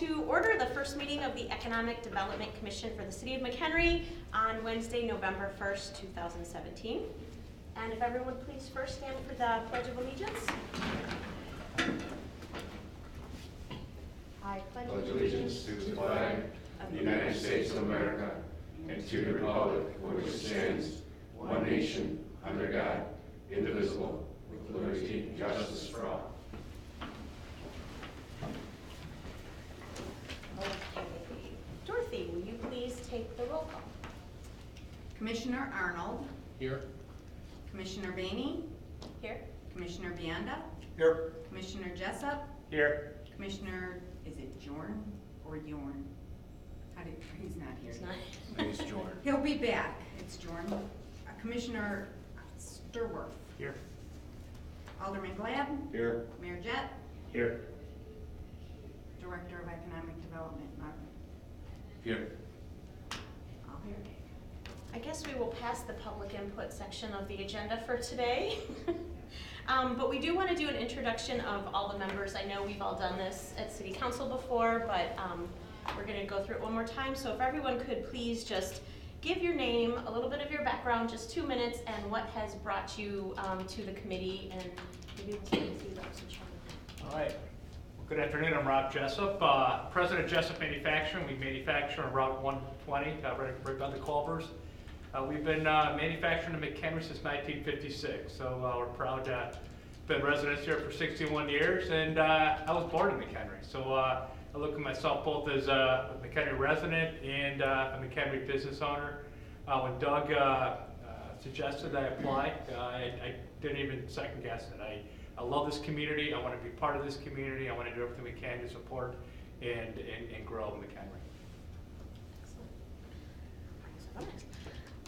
to order the first meeting of the Economic Development Commission for the City of McHenry on Wednesday, November 1st, 2017. And if everyone would please first stand for the Pledge of Allegiance. I pledge allegiance to the flag of the United States of America and to the republic for which it stands, one nation, under God, indivisible, with liberty and justice for all. Okay. Dorothy, will you please take the roll call? Commissioner Arnold. Here. Commissioner Baney. Here. Commissioner Bianda. Here. Commissioner Jessup. Here. Commissioner, is it Jorn or Yorn? He's not here. He's not. It's Jordan. He'll be back. It's Jorn. Commissioner Sturworth. Here. Alderman Glad. Here. Mayor Jett. Here. Director of Economic Development, Martin. Here. All here. I guess we will pass the public input section of the agenda for today. But we do want to do an introduction of all the members. I know we've all done this at City Council before, but we're going to go through it one more time. So if everyone could please just give your name, a little bit of your background, just 2 minutes, and what has brought you to the committee, and maybe we'll start with you, Dr. Charlie. All right. Well, good afternoon. I'm Rob Jessup, President of Jessup Manufacturing. We manufacture on Route 120, right by the Culvers. We've been manufacturing in McHenry since 1956, so we're proud to have been residents here for 61 years, and I was born in McHenry, so I look at myself both as a McHenry resident and a McHenry business owner. When Doug suggested that I apply, I didn't even second guess it. I love this community. I want to be part of this community. I want to do everything we can to support and grow McHenry. Excellent.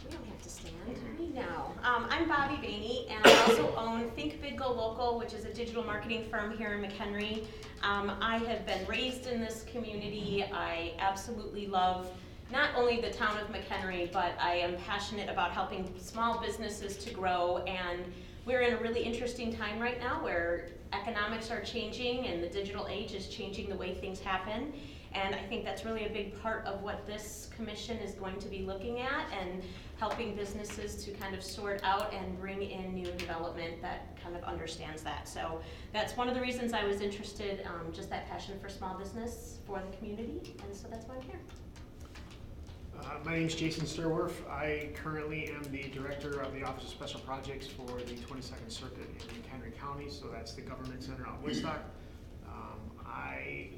We don't have to stand. We know. I'm Bobby Baney, and I also own Think Big Go Local, which is a digital marketing firm here in McHenry. I have been raised in this community. I absolutely love not only the town of McHenry, but I am passionate about helping small businesses to grow, and we're in a really interesting time right now where economics are changing and the digital age is changing the way things happen. And I think that's really a big part of what this commission is going to be looking at, and helping businesses to kind of sort out and bring in new development that kind of understands that. So that's one of the reasons I was interested, just that passion for small business for the community, and so that's why I'm here. My name is Jason Sturworth. I currently am the director of the Office of Special Projects for the 22nd Circuit in McHenry County, so that's the government center out in Woodstock. I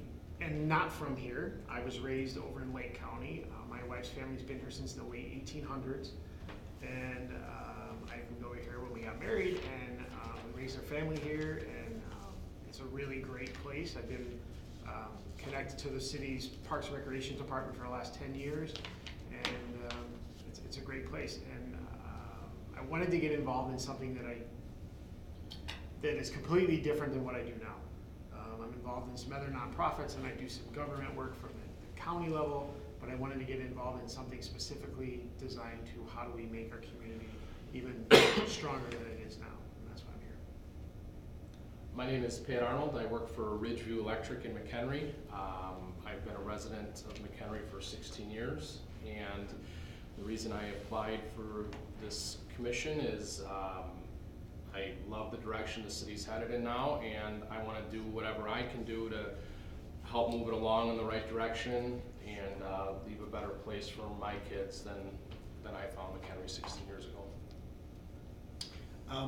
am not from here. I was raised over in Lake County. My wife's family's been here since the late 1800s, and I moved over here when we got married, and we raised our family here, and it's a really great place. I've been connected to the city's Parks and Recreation Department for the last 10 years, and it's a great place. And I wanted to get involved in something that is completely different than what I do now. I'm involved in some other nonprofits, and I do some government work from the county level, but I wanted to get involved in something specifically designed to how do we make our community even stronger than it is now, and that's why I'm here. My name is Pat Arnold. I work for Ridgeview Electric in McHenry. I've been a resident of McHenry for 16 years, and the reason I applied for this commission is I love the direction the city's headed in now, and I want to do whatever I can do to help move it along in the right direction and leave a better place for my kids than I found McHenry 16 years ago.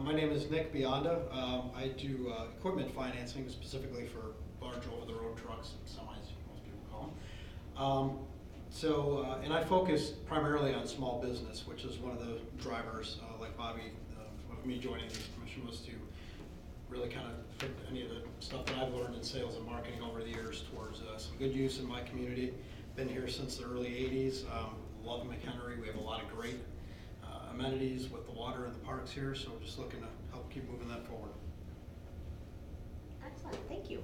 My name is Nick Bionda. I do equipment financing, specifically for large over-the-road trucks and semis, most people call them. And I focus primarily on small business, which is one of the drivers, like Bobby, of me joining the commission, was to really kind of put any of the stuff that I've learned in sales and marketing over the years towards some good use in my community. Been here since the early 80s. Love McHenry. We have a lot of great amenities with the water and the parks here, so we're just looking to help keep moving that forward. Excellent, thank you.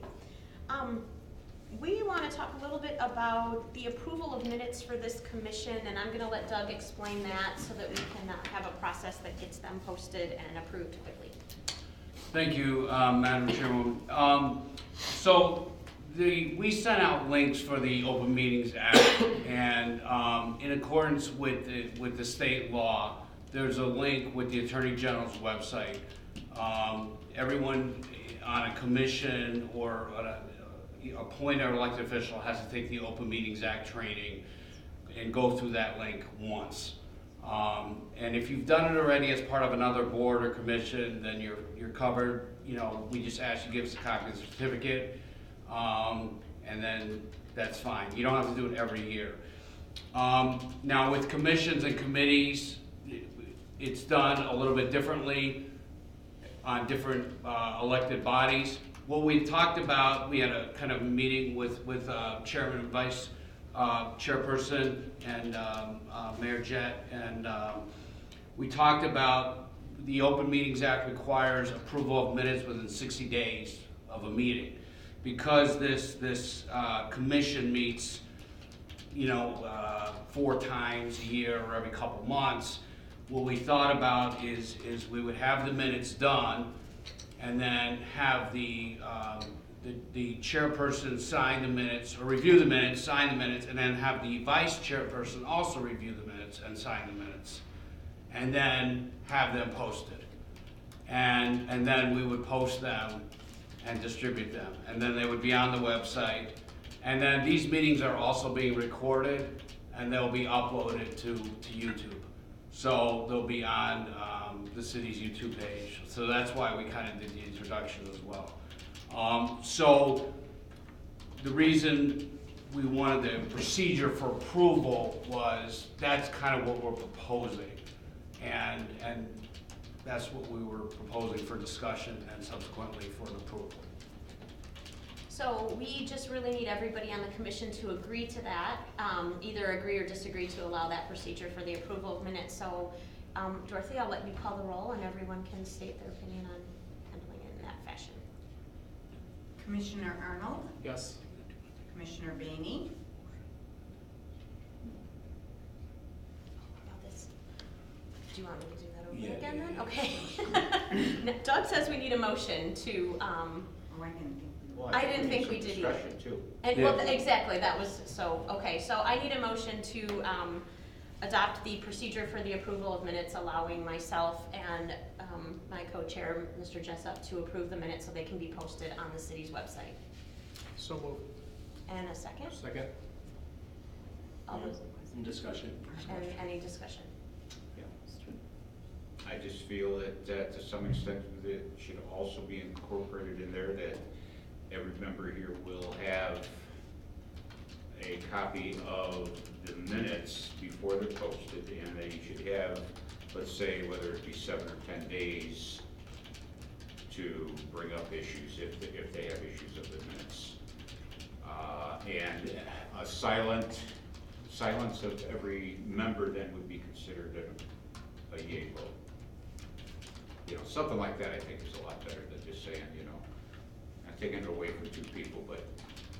We want to talk a little bit about the approval of minutes for this commission, and I'm going to let Doug explain that so that we can have a process that gets them posted and approved quickly. Thank you, Madam Chairwoman. So We sent out links for the Open Meetings Act, and in accordance with the state law, there's a link with the Attorney General's website. Everyone on a commission or appointed or elected official has to take the Open Meetings Act training and go through that link once. And if you've done it already as part of another board or commission, then you're covered. You know, we just ask you to give us a copy of the certificate, and then that's fine. You don't have to do it every year. Now with commissions and committees, it's done a little bit differently on different elected bodies. What we talked about, we had a kind of meeting with Chairman and Vice Chairperson and Mayor Jett, and we talked about the Open Meetings Act requires approval of minutes within 60 days of a meeting. Because this commission meets, 4 times a year or every couple months, what we thought about is we would have the minutes done and then have the chairperson sign the minutes, or review the minutes, sign the minutes, and then have the vice chairperson also review the minutes and sign the minutes, and then have them posted. And then we would post them and distribute them, and then they would be on the website. And then these meetings are also being recorded, and they'll be uploaded to YouTube. So they'll be on the city's YouTube page. So that's why we kind of did the introduction as well. So the reason we wanted the procedure for approval was that's kind of what we're proposing. And that's what we were proposing for discussion and subsequently for an approval. So we just really need everybody on the commission to agree to that, either agree or disagree to allow that procedure for the approval of minutes. So Dorothy, I'll let you call the roll and everyone can state their opinion on handling it in that fashion. Commissioner Arnold, Yes. Commissioner Baney, How about this? Do you want me to do that over Yeah, again yeah, then? yeah. Okay. Doug says we need a motion to, oh, I didn't think we Well, I didn't think we did either. Discussion too. and Yeah. well, exactly, that was, so, okay, so I need a motion to adopt the procedure for the approval of minutes, allowing myself and my co-chair, Mr. Jessup, to approve the minutes so they can be posted on the city's website. So moved. And a second? Second? All those, Some discussion. and any discussion? I just feel that to some extent it should also be incorporated in there that every member here will have a copy of the minutes before they're posted, and they should have, let's say, whether it be 7 or 10 days to bring up issues if they have issues of the minutes. And a silence of every member then would be considered a yay vote. Something like that I think is a lot better than just saying, not taking it away from 2 people, but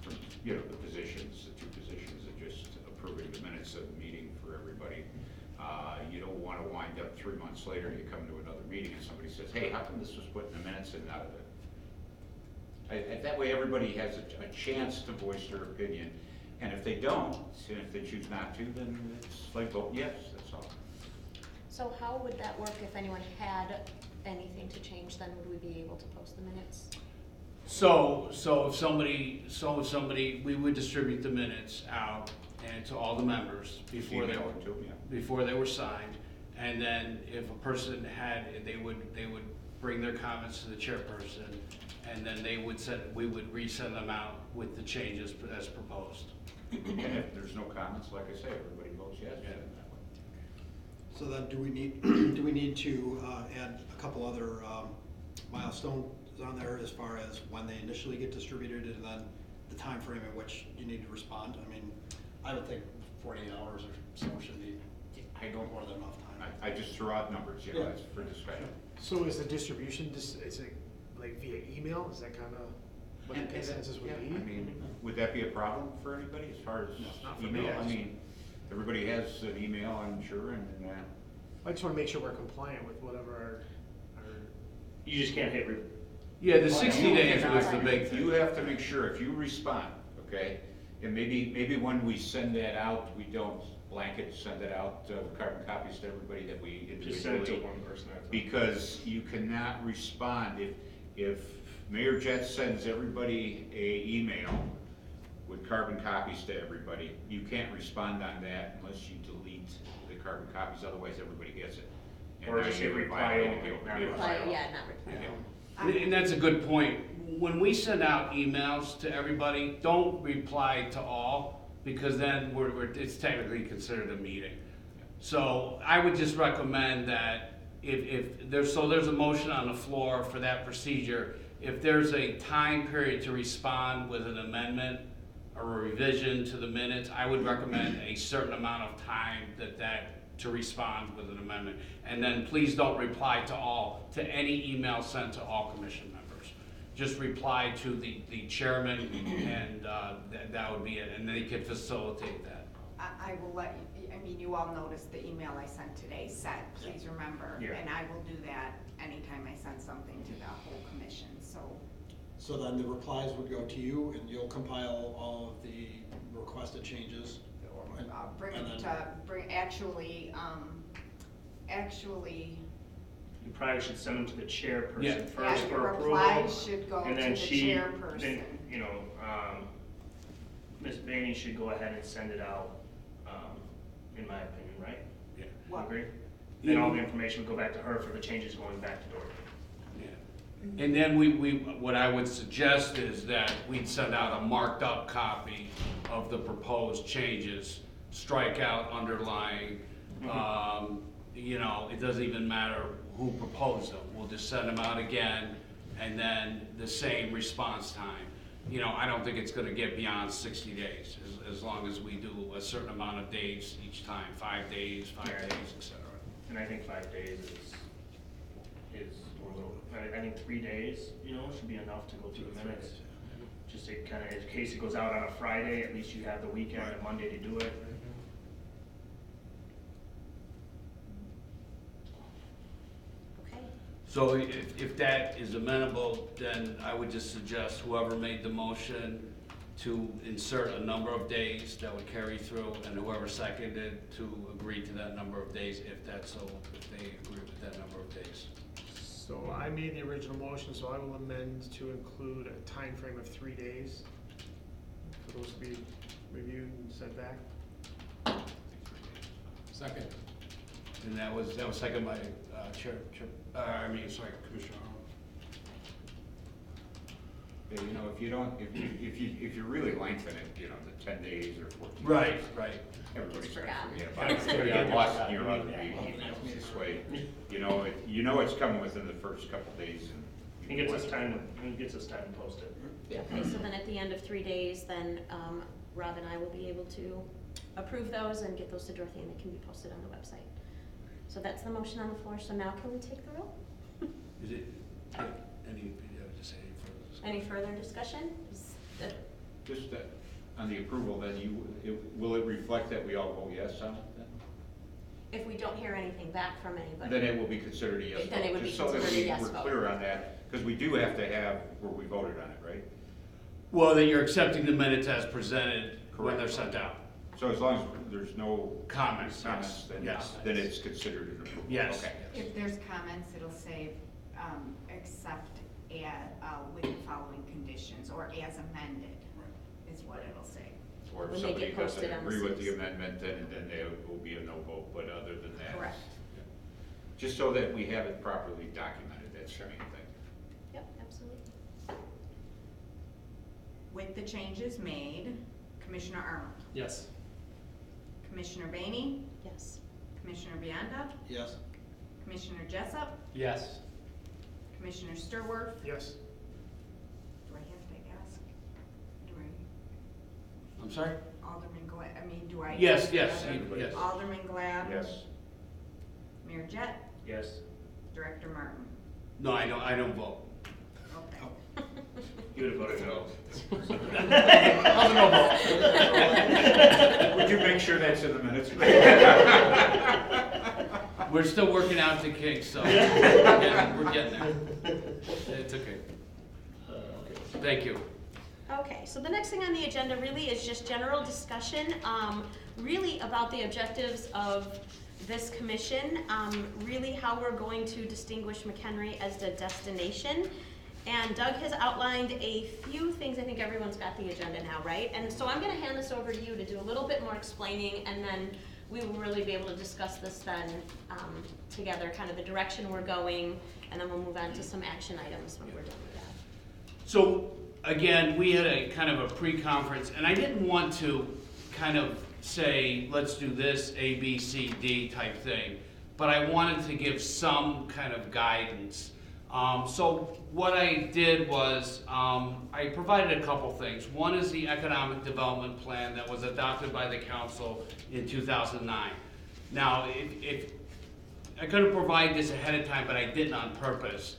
from, the positions, the 2 positions, and just approving the minutes of the meeting for everybody. You don't want to wind up 3 months later and you come to another meeting and somebody says, hey, how come this was put in the minutes and not of it? That way everybody has a chance to voice their opinion, and if they don't, and if they choose not to, then it's like vote yes, that's all. So how would that work if anyone had anything to change, then would we be able to post the minutes? So if somebody, we would distribute the minutes out and to all the members before Email it to them, yeah. before they were signed. And then if a person had, they would bring their comments to the chairperson, and then we would resend them out with the changes as proposed. And if there's no comments, like I say, everybody votes yes. Yeah. That way. So then do we need to add a couple other milestones on there as far as when they initially get distributed and then the time frame in which you need to respond? I mean, I would think 48 hours or so should be more than enough time. I just threw out numbers, Yeah. that's for discussion. So is the distribution, is it like via email? Is that kind of what the consensus would Yeah, be? I mean, would that be a problem for anybody as far as No, not for email? me, I mean, everybody has an email, I'm sure, and I just want to make sure we're compliant with whatever our You just can't hit Yeah, the 60 days was the big You thing. have to make sure, if you respond, okay, and maybe when we send that out, we don't blanket send it out, carbon copies to everybody that we Just send it to individually. one person at a time. Because you cannot respond, if Mayor Jet sends everybody a email with carbon copies to everybody, you can't respond on that unless you delete the carbon copies, otherwise everybody gets it. And Or now just you're hit reply violating only, the open not meeting Reply, law. yeah, not reply. Yeah. And that's a good point. When we send out emails to everybody, don't reply to all, because then it's technically considered a meeting. So I would just recommend that if there's a motion on the floor for that procedure, if there's a time period to respond with an amendment or a revision to the minutes, I would recommend a certain amount of time to respond with an amendment. And then please don't reply to any email sent to all commission members. Just reply to the chairman, and that would be it, and they can facilitate that. I will let you, I mean, you all noticed the email I sent today said, please remember, Yeah. and I will do that anytime I send something to the whole commission, so. So then the replies would go to you, and you'll compile all of the requested changes? and- Bring and it then- to, actually, You probably should send them to the Yeah. chairperson first yeah, the for approval. replies should go to And the then chairperson. then, you know, Ms. Bainey should go ahead and send it out, in my opinion, right? Yeah. You What? agree? Then all the information would go back to her for the changes going back to Dorothy. Yeah. And then what I would suggest is that we'd send out a marked up copy of the proposed changes, strike out, underline, you know, it doesn't even matter who proposed them, we'll just send them out again, and then the same response time. You know, I don't think it's gonna get beyond 60 days, as long as we do a certain amount of days each time, 5 days, Yeah. et cetera. And I think 5 days is a little, I think 3 days, you know, should be enough to go through the minutes. Just to kind of, in case it goes out on a Friday, at least you have the weekend and Monday to do it. Okay, So if that is amenable, then I would just suggest whoever made the motion to insert a number of days that would carry through, and whoever seconded to agree to that number of days, if they agree with that number of days. So I made the original motion, so I will amend to include a time frame of 3 days for those to be reviewed and sent back. Second. And that was second by Commissioner Arnold. Yeah, you know, if you really lengthen it, you know, the 10 days or 14 days. Right. Everybody's Just gonna forgot. forget about it. It's gonna get lost in your other emails this way. You know it's coming within the first couple days, and. It gets us time to post it. okay, so then at the end of 3 days, then Rob and I will be able to approve those and get those to Dorothy, and they can be posted on the website. So that's the motion on the floor, so now can we take the roll? Is it, Any further discussion? Just on the approval, then will it reflect that we all vote yes on it then? If we don't hear anything back from anybody. Then it will be considered a yes vote. Then it would be Just so that considered a yes we're vote. clear on that, because we do have to have where we voted on it, right? Well, then you're accepting the minutes as presented when they're Correct. sent out. So as long as there's no Comments, comments, yes. then it's considered an approval. Yes. Okay. If there's comments, it'll say, except with the following conditions, or as amended, is what it'll say. Or if When they somebody get posted doesn't on the agree with the 6th. amendment, then there will be a no vote, but other than that. Correct. yeah. Just so that we have it properly documented, that's the main thing. Yep, absolutely. With the changes made, Commissioner Arnold, Yes. Commissioner Bainey, Yes. Commissioner Bionda, Yes. Commissioner Jessup, Yes. Commissioner Sturworth. Yes. Do I have to ask? Do I'm sorry? I, Alderman Glad, I mean, do I? Yes. Everybody. Alderman Glad. Yes. Mayor Jett, Yes. Director Martin. No, I don't vote. Okay. You would have voted no. Would you make sure that's in the minutes? We're still working out the kinks, so we're getting there. It's okay. Thank you. Okay, so the next thing on the agenda really is just general discussion, really about the objectives of this commission, really how we're going to distinguish McHenry as the destination. And Doug has outlined a few things. I think everyone's got the agenda now, right? And so I'm gonna hand this over to you to do a little bit more explaining, and then we will really be able to discuss this then together, kind of the direction we're going, and then we'll move on to some action items when we're done with that. So again, we had a kind of a pre-conference, and I didn't want to kind of say, let's do this, A, B, C, D type thing, but I wanted to give some kind of guidance. So what I did was I provided a couple things. One is the economic development plan that was adopted by the council in 2009. Now, if I could have provided this ahead of time, but I didn't on purpose.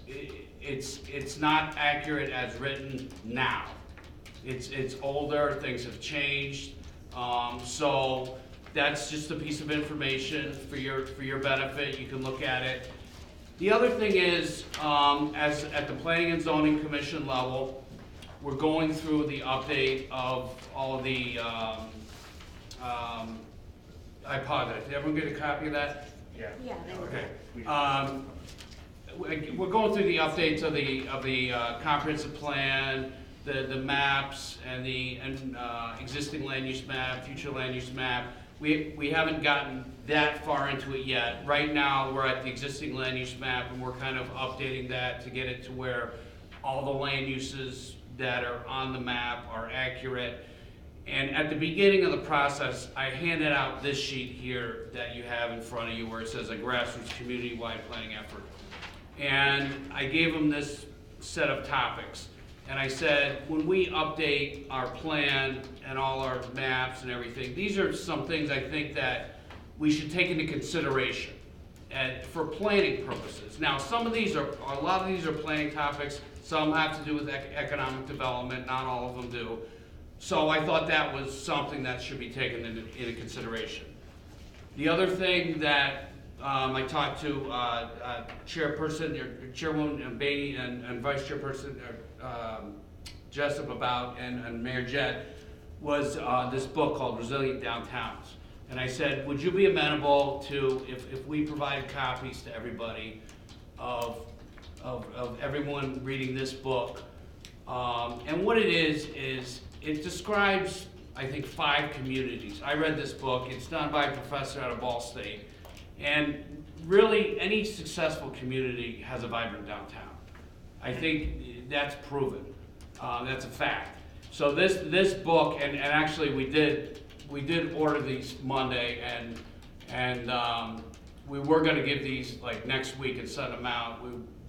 It's not accurate as written now. It's older, things have changed. So that's just a piece of information for your benefit. You can look at it. The other thing is, as at the Planning and Zoning Commission level, we're going through the update of all of the, I apologize, did everyone get a copy of that? Yeah. Yeah, they were. Okay. We're going through the updates of the comprehensive plan, the maps, and the existing land use map, future land use map. We haven't gotten that far into it yet. Right now, we're at the existing land use map, and we're kind of updating that to get it to where all the land uses that are on the map are accurate. And at the beginning of the process, I handed out this sheet here that you have in front of you where it says a grassroots community-wide planning effort. And I gave them this set of topics. And I said, when we update our plan and all our maps and everything, these are some things I think that we should take into consideration and for planning purposes. Now, a lot of these are planning topics. Some have to do with economic development, not all of them do. So I thought that was something that should be taken into consideration. The other thing that I talked to Chairwoman Beatty and Vice Chairperson Jessup about, and Mayor Jett, was this book called Resilient Downtowns. And I said, would you be amenable to, if we provide copies to everybody of everyone reading this book? And what it is it describes, I think, 5 communities. I read this book. It's done by a professor out of Ball State. And really, any successful community has a vibrant downtown. I think that's proven. That's a fact. So this book, and actually we did order these Monday, and we were going to give these like next week and send them out.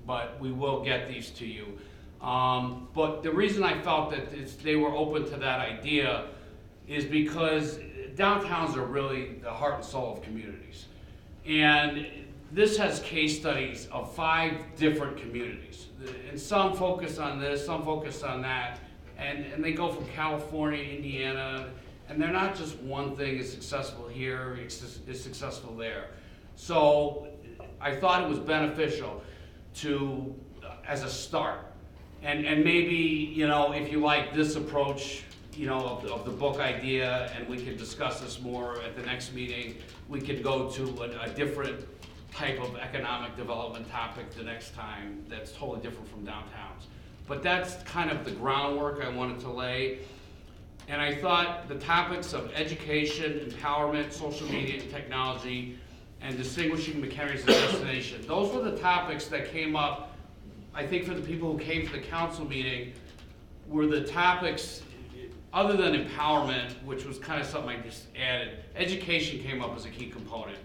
But we will get these to you. But the reason I felt that they were open to that idea is because downtowns are really the heart and soul of communities. And this has case studies of 5 different communities. And some focus on this, some focus on that. And they go from California, Indiana, and they're not just one thing is successful here, is successful there. So I thought it was beneficial to, as a start. And maybe, if you like this approach, of the book idea, and we can discuss this more at the next meeting, we could go to a different type of economic development topic the next time that's totally different from downtowns. But that's kind of the groundwork I wanted to lay. And I thought the topics of education, empowerment, social media, and technology, and distinguishing McHenry as a destination, those were the topics that came up, I think, for the people who came to the council meeting, were the topics, other than empowerment, which was kind of something I just added. Education came up as a key component.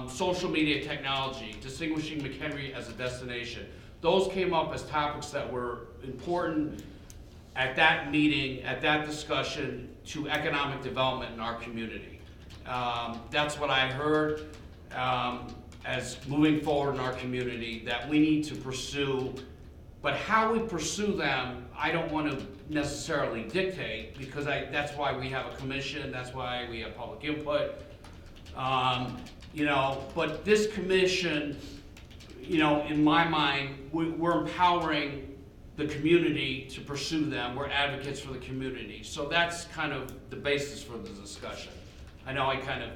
Social media, technology, distinguishing McHenry as a destination. Those came up as topics that were important at that meeting, at that discussion, to economic development in our community. That's what I heard as moving forward in our community that we need to pursue. But how we pursue them, I don't want to necessarily dictate, because that's why we have a commission, that's why we have public input. But this commission, in my mind, we're empowering the community to pursue them. We're advocates for the community. So that's kind of the basis for the discussion. I know I kind of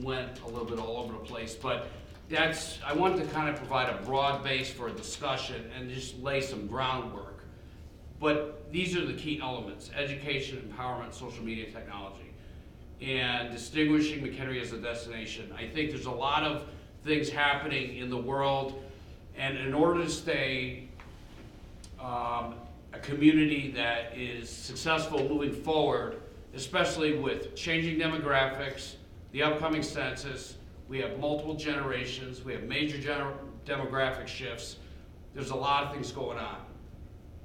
went a little bit all over the place, but I wanted to kind of provide a broad base for a discussion and just lay some groundwork. But these are the key elements: education, empowerment, social media, technology, and distinguishing McHenry as a destination. I think there's a lot of things happening in the world, and in order to stay a community that is successful moving forward, especially with changing demographics, the upcoming census, we have multiple generations, we have major demographic shifts, there's a lot of things going on.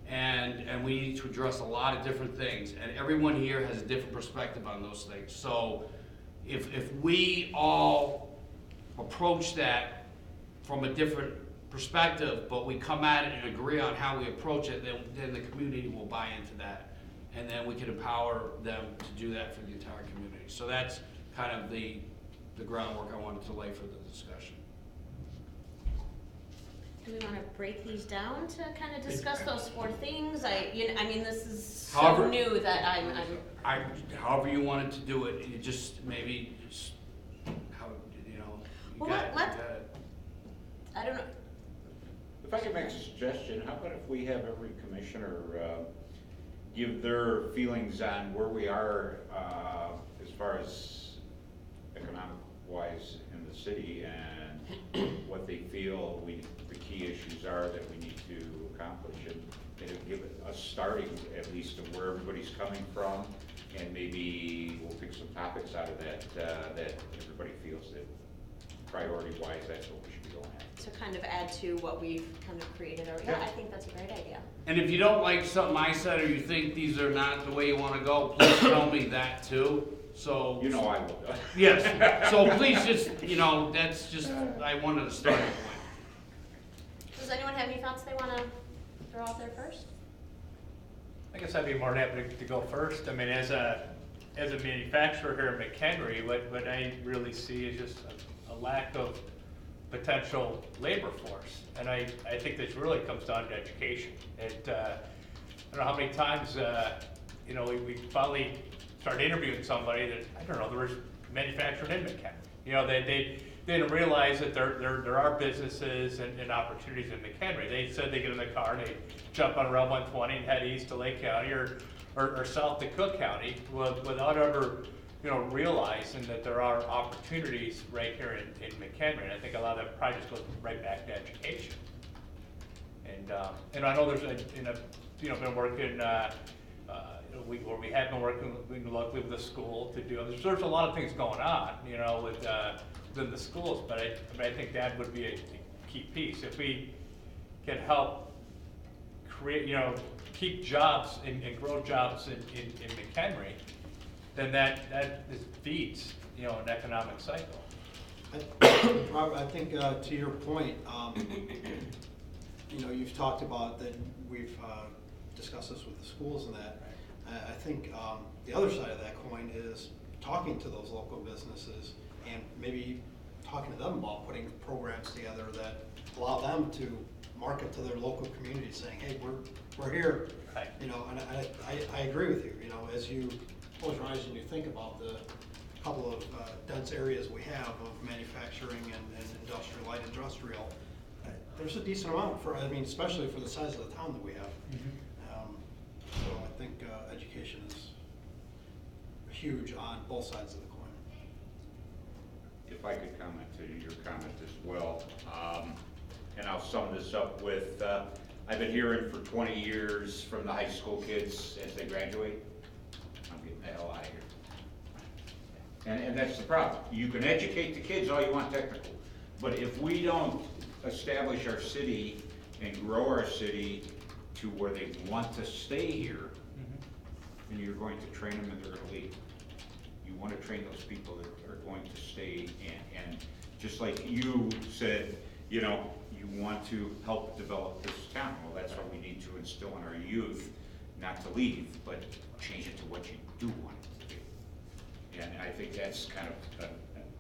And we need to address a lot of different things, and everyone here has a different perspective on those things. So if we all approach that from a different perspective, but we come at it and agree on how we approach it, then the community will buy into that. And then we can empower them to do that for the entire community. So that's kind of the groundwork I wanted to lay for the discussion. Do we want to break these down to kind of discuss those 4 things? I mean, this is so However- new that However you wanted to do it, you just maybe just how, you know, you Well, got let's- it. I don't know. If I could make a suggestion, how about if we have every commissioner give their feelings on where we are as far as economic-wise in the city, and what they feel the key issues are that we need to accomplish, and it'll give us starting at least of where everybody's coming from, and maybe we'll pick some topics out of that that everybody feels that priority-wise that's what we should be going at. To kind of add to what we've kind of created already. Yeah, I think that's a great idea. And if you don't like something I said, or you think these are not the way you want to go, please tell me that too. So You know I will. yes. So please just, you know, that's just, I wanted to start that point. Does anyone have any thoughts they want to throw out there first? I guess I'd be more than happy to go first. I mean, as a manufacturer here in McHenry, what I really see is just a lack of potential labor force. And I think this really comes down to education. I don't know how many times, you know, we finally started interviewing somebody that, I don't know, there was manufacturing in McHenry. You know, they didn't realize that there are businesses and opportunities in McHenry. They said they get in the car and they jump on Route 120 and head east to Lake County or south to Cook County without ever, you know, realizing that there are opportunities right here in McHenry. And I think a lot of that probably just goes right back to education. And I know there's been working, where we have been working locally with the school to do, there's a lot of things going on, you know, within the schools, but I think that would be a key piece. If we can help create, you know, keep jobs and grow jobs in McHenry, then that just feeds, you know, an economic cycle. Robert, I think to your point, you know, you've talked about that we've discussed this with the schools and that. I think the other side of that coin is talking to those local businesses and maybe talking to them about putting programs together that allow them to market to their local community, saying, hey, we're here. Right. You know, and I agree with you. You know, as you close your eyes and you think about the couple of dense areas we have of manufacturing and industrial, light industrial, there's a decent amount for, I mean, especially for the size of the town that we have. So I think education is huge on both sides of the coin. If I could comment to your comment as well, and I'll sum this up with, I've been hearing for 20 years from the high school kids as they graduate, I'm getting the hell out of here. And that's the problem. You can educate the kids all you want technical, but if we don't establish our city and grow our city to where they want to stay here, then you're going to train them and they're going to leave. You want to train those people that are going to stay, and just like you said, you know, you want to help develop this town. Well, that's what we need to instill in our youth, not to leave, but change it to what you do want it to be. And I think that's kind of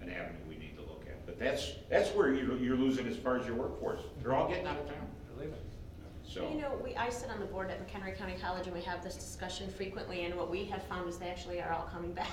an avenue we need to look at. But that's where you're losing as far as your workforce. They're all getting out of town. Believe it. So. You know, I sit on the board at McHenry County College, and we have this discussion frequently, and what we have found is they actually are all coming back.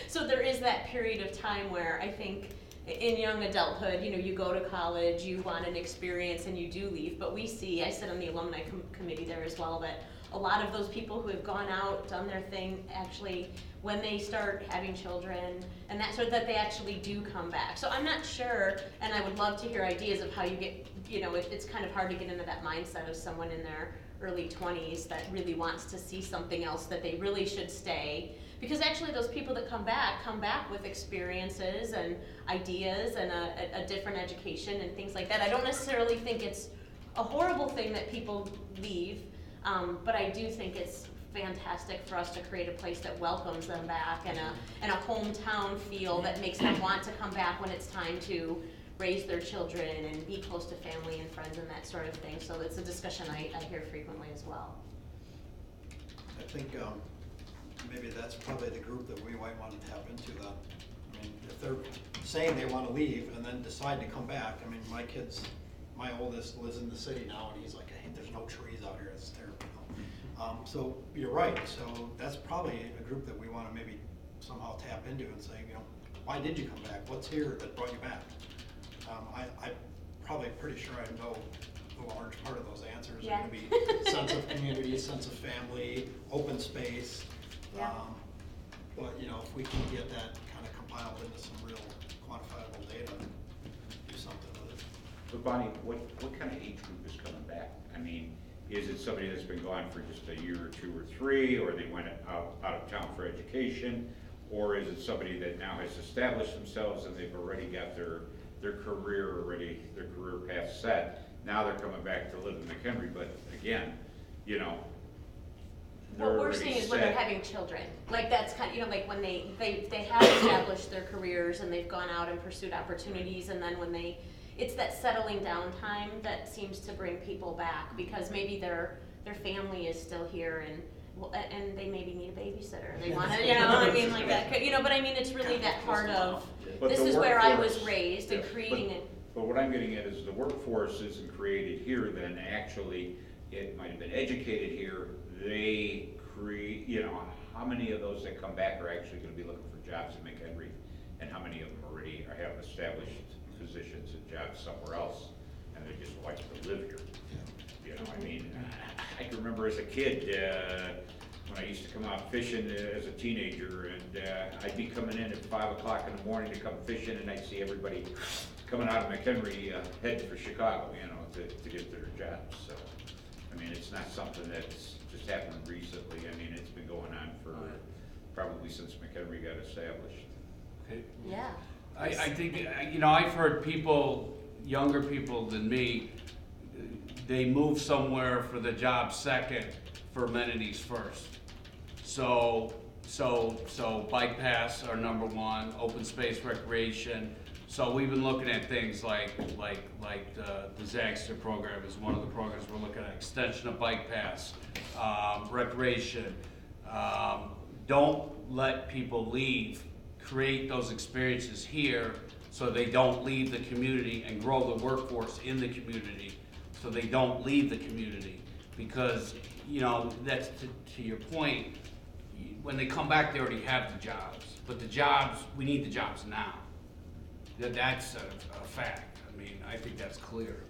So there is that period of time where I think in young adulthood, you know, you go to college, you want an experience, and you do leave. But we see, I sit on the alumni committee there as well, that a lot of those people who have gone out, done their thing, actually, when they start having children and that sort of, that they actually do come back. So I'm not sure, and I would love to hear ideas of how you get, you know, it's kind of hard to get into that mindset of someone in their early 20s that really wants to see something else, that they really should stay. Because actually those people that come back with experiences and ideas and a different education and things like that. I don't necessarily think it's a horrible thing that people leave, but I do think it's fantastic for us to create a place that welcomes them back and a hometown feel that makes them want to come back when it's time to raise their children and be close to family and friends and that sort of thing. So it's a discussion I hear frequently as well. I think maybe that's probably the group that we might want to tap into then. I mean, if they're saying they want to leave and then decide to come back, I mean, my oldest lives in the city now, and he's like, hey, there's no trees out here, it's terrible. So you're right, so that's probably a group that we want to maybe somehow tap into and say, you know, why did you come back? What's here that brought you back? I'm probably pretty sure I know a large part of those answers are going to be sense of community, sense of family, open space. Yeah. But you know, if we can get that kind of compiled into some real quantifiable data, do something with it. But Bonnie, what kind of age group is coming back? I mean, is it somebody that's been gone for just a year or two or three, or they went out of town for education, or is it somebody that now has established themselves and they've already got their career path set? Now they're coming back to live in McHenry, but again, you know, What we're saying is when they're having children, like that's kind of, you know, like when they have established their careers and they've gone out and pursued opportunities, and then when it's that settling down time that seems to bring people back, because maybe their family is still here and they maybe need a babysitter. They want to, you know, I mean, like that, you know, but I mean, it's really that part of, But this the is where I was workforce- raised and creating it. But what I'm getting at is the workforce isn't created here, then actually it might have been educated here. They create, you know, how many of those that come back are actually going to be looking for jobs in McHenry, and how many of them already have established positions and jobs somewhere else, and they just like to live here. You know, I mean, I can remember as a kid when I used to come out fishing as a teenager, and I'd be coming in at 5 o'clock in the morning to come fishing, and I'd see everybody coming out of McHenry heading for Chicago, you know, to get their jobs. So, I mean, it's not something that's just happened recently. I mean, it's been going on for probably since McHenry got established. Okay. Yeah. I think, you know, I've heard people, younger people than me, they move somewhere for the job second, for amenities first. So bike paths are number one, open space recreation. So we've been looking at things like the Zaxter program is one of the programs we're looking at, extension of bike paths, recreation. Don't let people leave. Create those experiences here so they don't leave the community, and grow the workforce in the community so they don't leave the community. Because, you know, that's to your point, when they come back they already have the jobs. But the jobs, we need the jobs now. That's a fact. I mean, I think that's clear.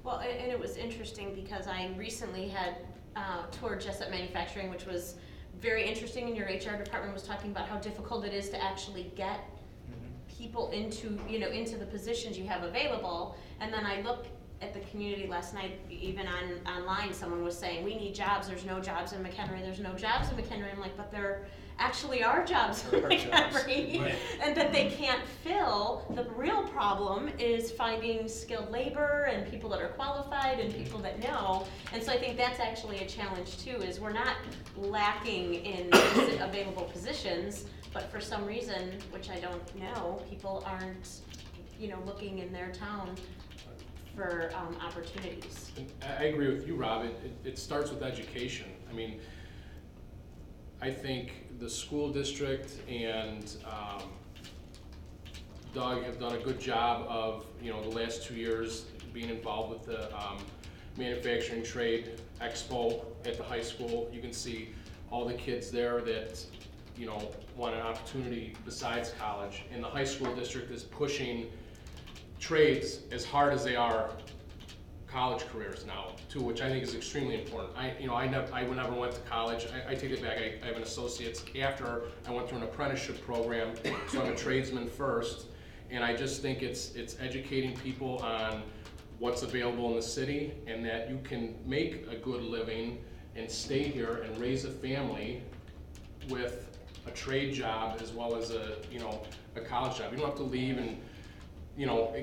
Well, and it was interesting because I recently had toured Jessup Manufacturing, which was very interesting, and your HR department was talking about how difficult it is to actually get people into, you know, into the positions you have available. And then I looked at the community last night, even online, someone was saying, we need jobs, there's no jobs in McHenry, there's no jobs in McHenry. I'm like, but there actually are jobs in McHenry, right. And that they can't fill. The real problem is finding skilled labor and people that are qualified and people that know. And so I think that's actually a challenge too, is we're not lacking in available positions, but for some reason, which I don't know, people aren't, you know, looking in their town for opportunities. I agree with you, Rob. It starts with education. I mean, I think the school district and Doug have done a good job of, you know, the last 2 years being involved with the manufacturing trade expo at the high school. You can see all the kids there that, you know, want an opportunity besides college. And the high school district is pushing trades as hard as they are college careers now too, which I think is extremely important. I never went to college. I take it back. I have an associate's after I went through an apprenticeship program, so I'm a tradesman first. And I just think it's educating people on what's available in the city and that you can make a good living and stay here and raise a family with a trade job as well as a college job. You don't have to leave and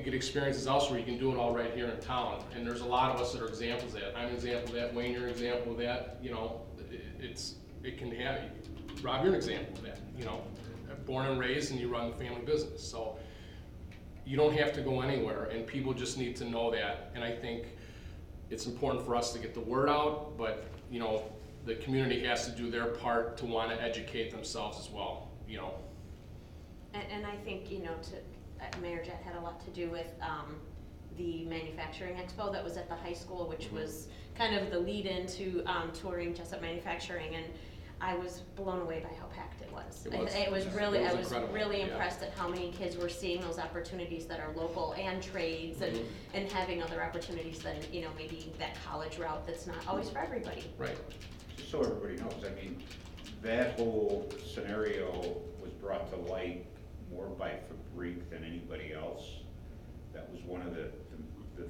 get experiences elsewhere. You can do it all right here in town. And there's a lot of us that are examples of that. I'm an example of that. Wayne, you're an example of that. It can have. Rob, you're an example of that. Born and raised, and you run the family business. So you don't have to go anywhere, and people just need to know that. And I think it's important for us to get the word out, but the community has to do their part to want to educate themselves as well. And I think Mayor Jett had a lot to do with the manufacturing expo that was at the high school, which was kind of the lead into touring Jessup Manufacturing, and I was blown away by how packed it was. I was really impressed at how many kids were seeing those opportunities that are local and trades and having other opportunities than maybe that college route that's not always for everybody. Right. Just so everybody knows, I mean, that whole scenario was brought to light more by Fabrique than anybody else. That was one of the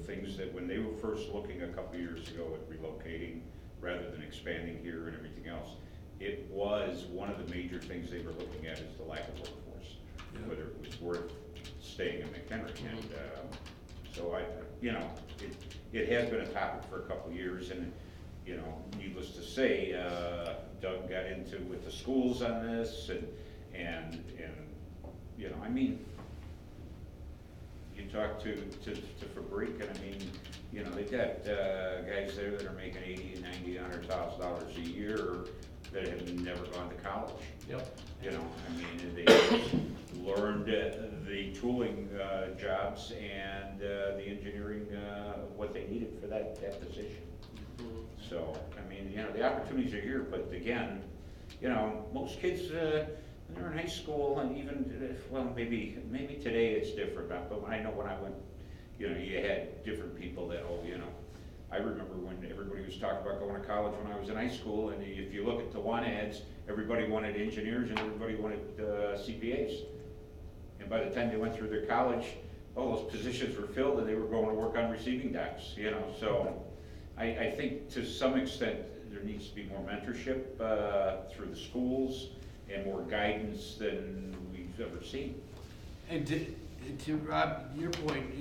things that when they were first looking a couple years ago at relocating rather than expanding here and everything else, it was one of the major things they were looking at is the lack of workforce, whether it was worth staying in McHenry. And so it has been a topic for a couple of years, and needless to say, Doug got into with the schools on this, and I mean, you talk to Fabrique, and I mean, they've got guys there that are making $80,000, $90,000, $100,000 a year that have never gone to college. Yep. I mean, they just learned the tooling jobs and the engineering what they needed for that position. So, I mean, the opportunities are here, but again, most kids, when they're in high school, and even, well, maybe today it's different, but I know when I went, you had different people that, I remember when everybody was talking about going to college when I was in high school, and if you look at the want ads, everybody wanted engineers and everybody wanted CPAs. And by the time they went through their college, all those positions were filled and they were going to work on receiving decks, so I think to some extent there needs to be more mentorship through the schools and more guidance than we've ever seen. And to Rob, your point,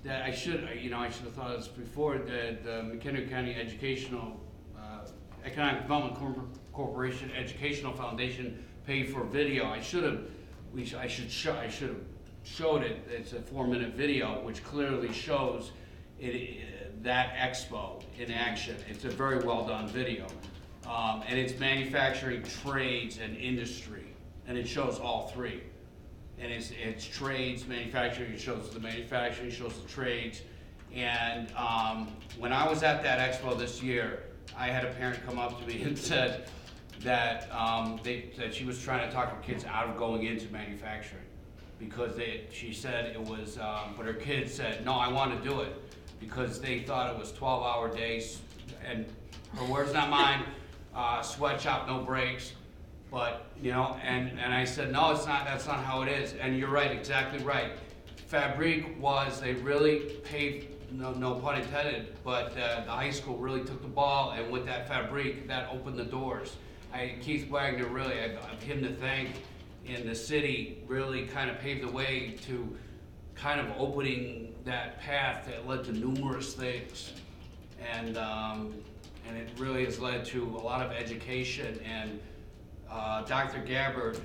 that I should have thought of this before, that the McHenry County Educational Economic Development Corporation Educational Foundation paid for video. I should have showed it. It's a 4-minute video which clearly shows that expo in action. It's a very well done video. And it's manufacturing, trades, and industry, and it shows all three. And it's trades, manufacturing, it shows the manufacturing, it shows the trades. And when I was at that expo this year, I had a parent come up to me and said that that she was trying to talk her kids out of going into manufacturing because she said it was, but her kids said, no, I want to do it because they thought it was 12-hour days, and her words, not mine. Sweatshop, no breaks, but and I said, no, it's not. That's not how it is. And you're right, exactly right. Fabrique they really paid, no pun intended, but the high school really took the ball, and with that Fabrique, that opened the doors. Keith Wagner, really, I have him to thank, in the city, really kind of paved the way to kind of opening that path that led to numerous things, and it really has led to a lot of education. And Dr. Gabbard,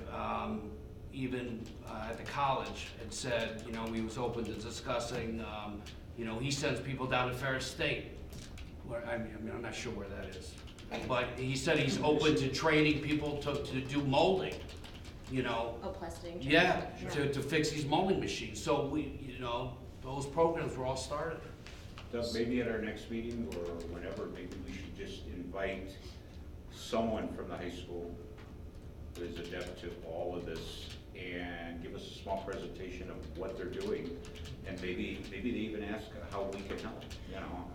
even at the college, had said, he was open to discussing, he sends people down to Ferris State. Where, I'm not sure where that is. But he said he's open to training people to do molding, plastic. Yeah, to fix these molding machines. So those programs were all started. Doug, maybe at our next meeting or whenever, maybe we should just invite someone from the high school who is adept to all of this and give us a small presentation of what they're doing. And maybe they even ask how we can help, you know.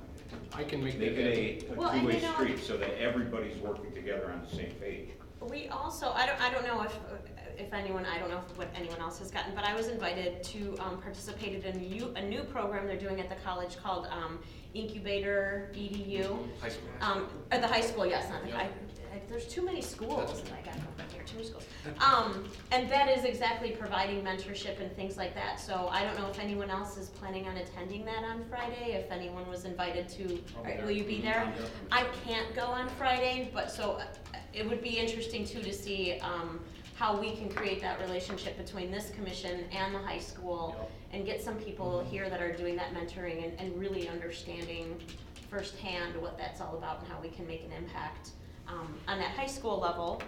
I can make Make that it a Well, and two-way you know- street so that everybody's working together on the same page. We also, I don't know if anyone, I don't know what anyone else has gotten, but I was invited to participate in a new program they're doing at the college called Incubator EDU. high school. At the high school, yes, not the, Yeah. there's too many schools, That's and I got back here, too many schools. And that is exactly providing mentorship and things like that, so I don't know if anyone else is planning on attending that on Friday, if anyone was invited to, will you be there? I can't go on Friday, but so it would be interesting too to see how we can create that relationship between this commission and the high school and get some people here that are doing that mentoring and really understanding firsthand what that's all about and how we can make an impact on that high school level,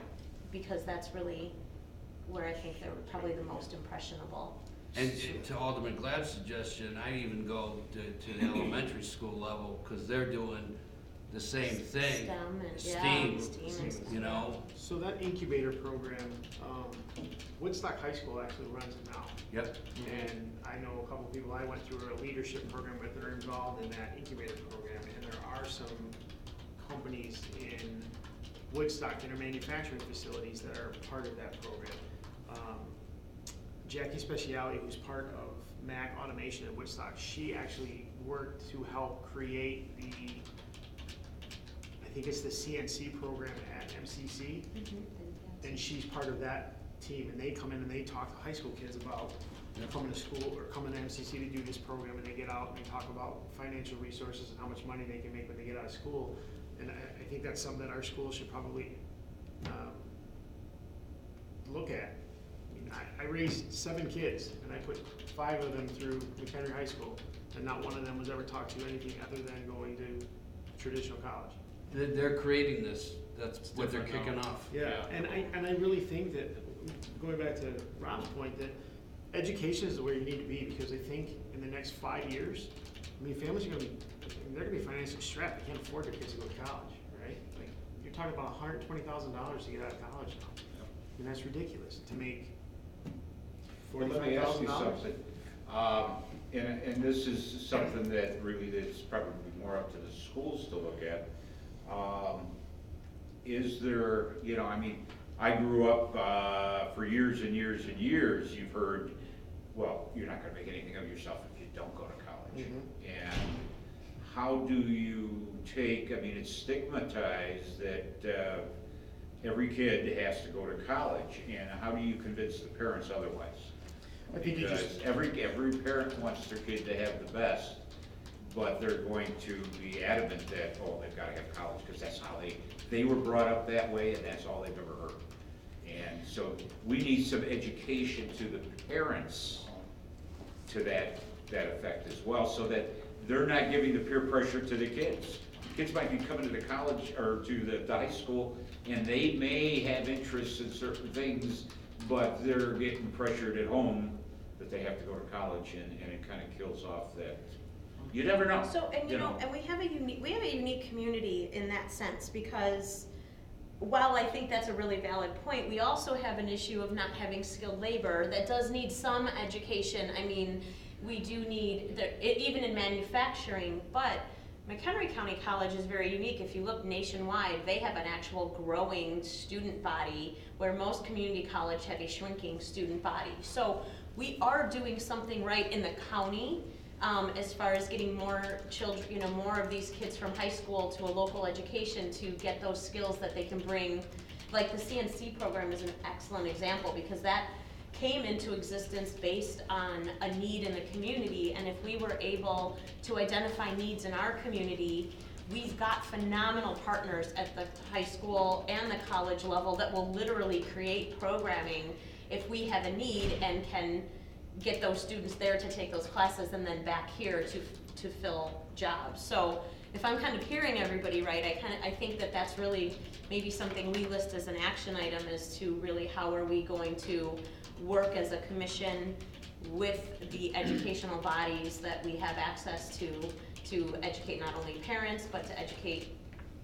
because that's really where I think they're probably the most impressionable. And to Alderman Gladd's suggestion, I even go to the elementary school level, because they're doing the same thing. STEM and, STEAM, STEAM and stuff. you know? So that incubator program, Woodstock High School actually runs it now. Yep. And I know a couple of people I went through a leadership program with that are involved in that incubator program, and there are some companies in Woodstock that are manufacturing facilities that are part of that program. Jackie Speciale, who's part of Mac Automation at Woodstock, she actually worked to help create I think it's the CNC program at MCC, and she's part of that team, and they come in and they talk to high school kids about coming to school or coming to MCC to do this program, and they get out and they talk about financial resources and how much money they can make when they get out of school. And I think that's something that our school should probably look at. I mean, I raised 7 kids, and I put 5 of them through McHenry High School, and not one of them was ever taught to anything other than going to traditional college. They're creating this, that's what they're different kicking now. off. Yeah, and I really think that, going back to Rob's point, that education is where you need to be, because I think in the next 5 years, I mean, families are they're gonna be financially strapped. They can't afford their kids to go to college, right? Like, you're talking about $120,000 to get out of college now. And that's ridiculous, to make Well, let me ask you $45,000. something. And this is something that really is probably more up to the schools to look at. Is there, you know, I mean, I grew up for years and years and years, you've heard, well, you're not gonna make anything of yourself if you don't go to college. And how do you take, I mean, it's stigmatized that every kid has to go to college, and how do you convince the parents otherwise? I think you Because just, every parent wants their kid to have the best, but they're going to be adamant that, oh, they've gotta have college, because that's how they were brought up that way, and that's all they've ever heard. And so we need some education to the parents to that effect as well, so that they're not giving the peer pressure to the kids. Kids might be coming to the college or to the high school, and they may have interests in certain things, but they're getting pressured at home that they have to go to college, and it kind of kills off that. You never know. So, and you know, and we have a unique community in that sense, because while I think that's a really valid point, we also have an issue of not having skilled labor that does need some education. I mean, we do need, even in manufacturing, but McHenry County College is very unique. If you look nationwide, they have an actual growing student body, where most community colleges have a shrinking student body. So we are doing something right in the county, as far as getting more children, you know, more of these kids from high school to a local education to get those skills that they can bring. Like the CNC program is an excellent example, because that came into existence based on a need in the community, and if we were able to identify needs in our community, we've got phenomenal partners at the high school and the college level that will literally create programming if we have a need and can get those students there to take those classes and then back here to fill jobs. So if I'm kind of hearing everybody right, I think that that's really maybe something we list as an action item, as to really how are we going to work as a commission with the educational bodies that we have access to to educate not only parents, but to educate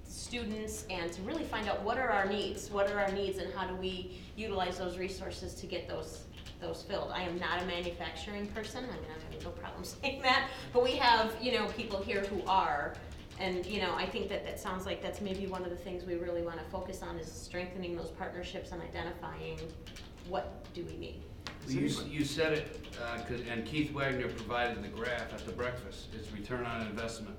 students and to really find out what are our needs, and how do we utilize those resources to get those filled. I am not a manufacturing person, I mean, I have no problem saying that, but we have, people here who are, and, I think that sounds like that's maybe one of the things we really want to focus on is strengthening those partnerships and identifying what do we need. You said it, and Keith Wagner provided the graph at the breakfast, it's return on investment.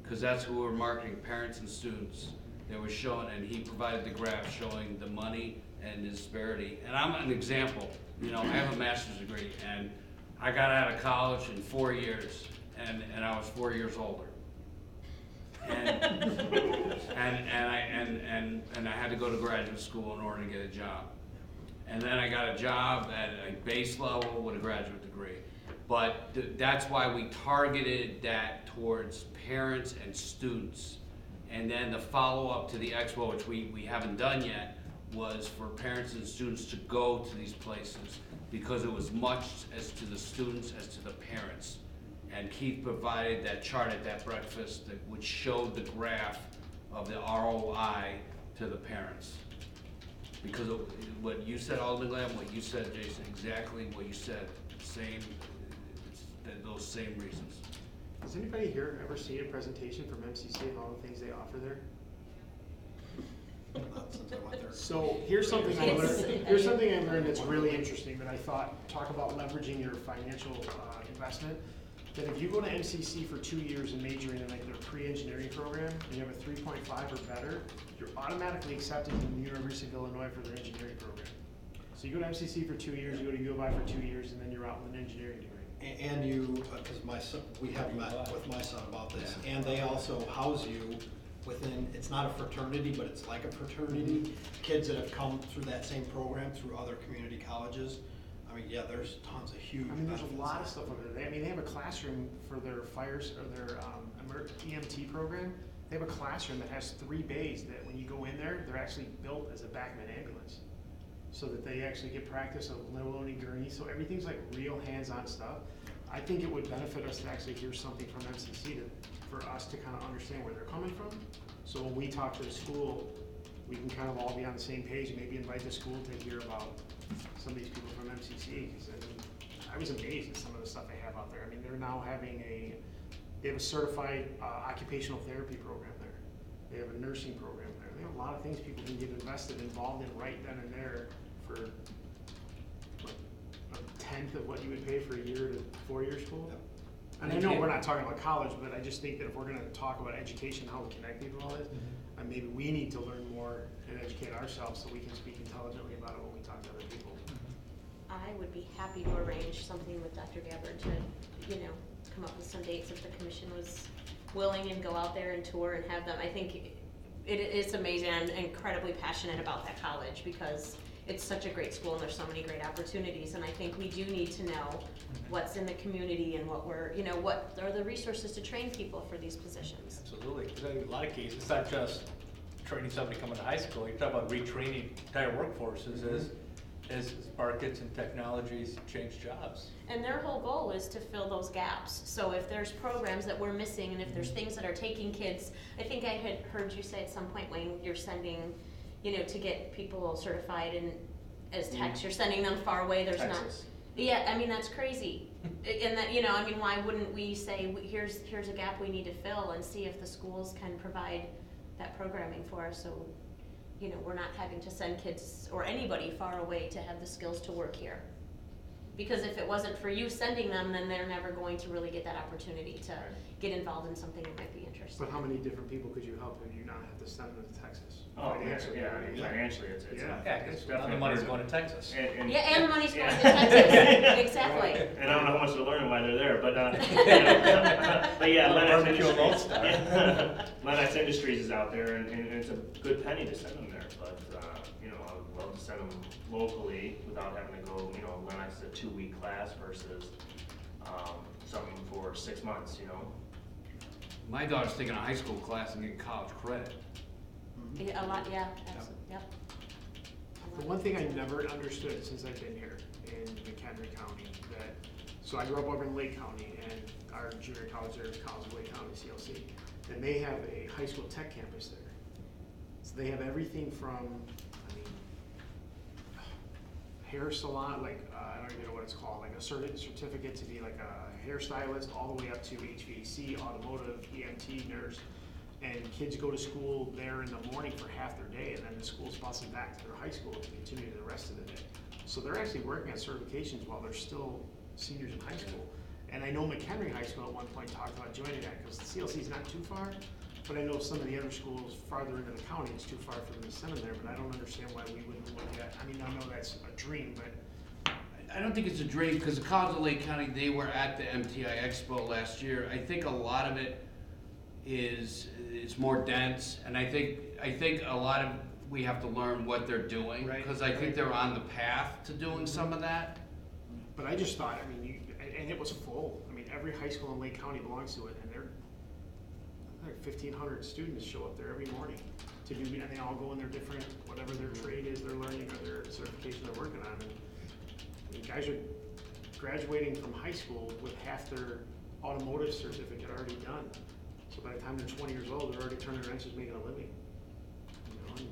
Because that's who we're marketing, parents and students. They were showing, and he provided the graph showing the money and the disparity. And I'm an example, I have a master's degree, and I got out of college in 4 years, and I was 4 years older. And I had to go to graduate school in order to get a job. And then I got a job at a base level with a graduate degree. But that's why we targeted that towards parents and students. And then the follow-up to the expo, which we haven't done yet, was for parents and students to go to these places because it was much as to the students as to the parents. And Keith provided that chart at that breakfast which showed the graph of the ROI to the parents. Because of what you said, Alderman Lamb, what you said, Jason, exactly what you said, those same reasons. Has anybody here ever seen a presentation from MCC and all the things they offer there? Not since I went there. So here's something I learned. Here's something I learned that's really interesting that I thought talk about leveraging your financial investment. That if you go to MCC for 2 years and majoring in like their pre-engineering program, and you have a 3.5 or better, you're automatically accepted to the University of Illinois for their engineering program. So you go to MCC for 2 years, you go to U of I for 2 years, and then you're out with an engineering degree. And you, because my son, we have met with my son about this, and they also house you within, it's not a fraternity, but it's like a fraternity. Kids that have come through that same program through other community colleges. I mean, yeah, there's tons of huge There's a benefits. lot of stuff over there. They have a classroom for their fires or their EMT program. They have a classroom that has 3 bays that when you go in there, they're actually built as a Bachman ambulance. So that they actually get practice of loading gurney. So everything's like real hands-on stuff. I think it would benefit us to actually hear something from MCC for us to kind of understand where they're coming from. So when we talk to the school, we can kind of all be on the same page and maybe invite the school to hear about some of these people from MCC. Because I was amazed at some of the stuff they have out there. I mean, they're now having they have a certified occupational therapy program there. They have a nursing program there. They have a lot of things people can get involved in right then and there for a tenth of what you would pay for a year to 4-year school. Yep. And I know we're not talking about college, but I just think that if we're going to talk about education, how we connect people all this, and maybe we need to learn more and educate ourselves so we can speak intelligently about it when we talk to other people. I would be happy to arrange something with Dr. Gabbard to, come up with some dates if the commission was willing and go out there and tour and have them. I think it's amazing. I'm incredibly passionate about that college because it's such a great school and there's so many great opportunities. And I think we do need to know what's in the community and what what are the resources to train people for these positions. Absolutely, because in a lot of cases, it's not just training somebody coming to high school, you're talking about retraining entire workforces as markets and technologies change jobs. And their whole goal is to fill those gaps. So if there's programs that we're missing and if there's things that are taking kids, I think I had heard you say at some point, Wayne, you're sending, to get people certified in as techs, you're sending them far away, there's Texas. not. Yeah, I mean, that's crazy. And that, why wouldn't we say, here's a gap we need to fill and see if the schools can provide that programming for us so, we're not having to send kids or anybody far away to have the skills to work here. Because if it wasn't for you sending them, then they're never going to really get that opportunity to get involved in something that might be interesting. But how many different people could you help if you not have to send them to Texas? Oh, financially, it's Because definitely the money's going to Texas. And And the money's going to Texas. Exactly. And I don't know how much they're learning while they're there, but but yeah, Lennox Industries is out there, and it's a good penny to send them there. But I would love to send them locally without having to go. Lennox is a 2-week class versus something for 6 months. My daughter's taking a high school class and getting college credit. Yeah, a lot, yeah, absolutely, yep. The one thing I never understood since I've been here in McHenry County, that So I grew up over in Lake County, and our junior college there is College of Lake County, CLC. And they have a high school tech campus there. So they have everything from, I mean, hair salon, like, I don't even know what it's called, like a certificate to be like a hairstylist, all the way up to HVAC, automotive, EMT, nurse. And kids go to school there in the morning for half their day, and then the school's busing back to their high school to continue the rest of the day. So they're actually working on certifications while they're still seniors in high school. And I know McHenry High School at one point talked about joining that, because the CLC is not too far, but I know some of the other schools farther into the county, it's too far for them to send them there, but I don't understand why we wouldn't look at, I mean, I know that's a dream, but I don't think it's a dream, because the College of Lake County, they were at the MTI Expo last year. I think a lot of it is more dense, and I think a lot of, we have to learn what they're doing, Right. because I think they're on the path to doing some of that. But I just thought, I mean, and it was full. I mean, every high school in Lake County belongs to it, and they're like 1,500 students show up there every morning to do, and they all go in their different, whatever their trade is they're learning or their certification they're working on. And I mean, guys are graduating from high school with half their automotive certificate already done. So by the time they're 20 years old, they're already turning wrenches, making a living. You know,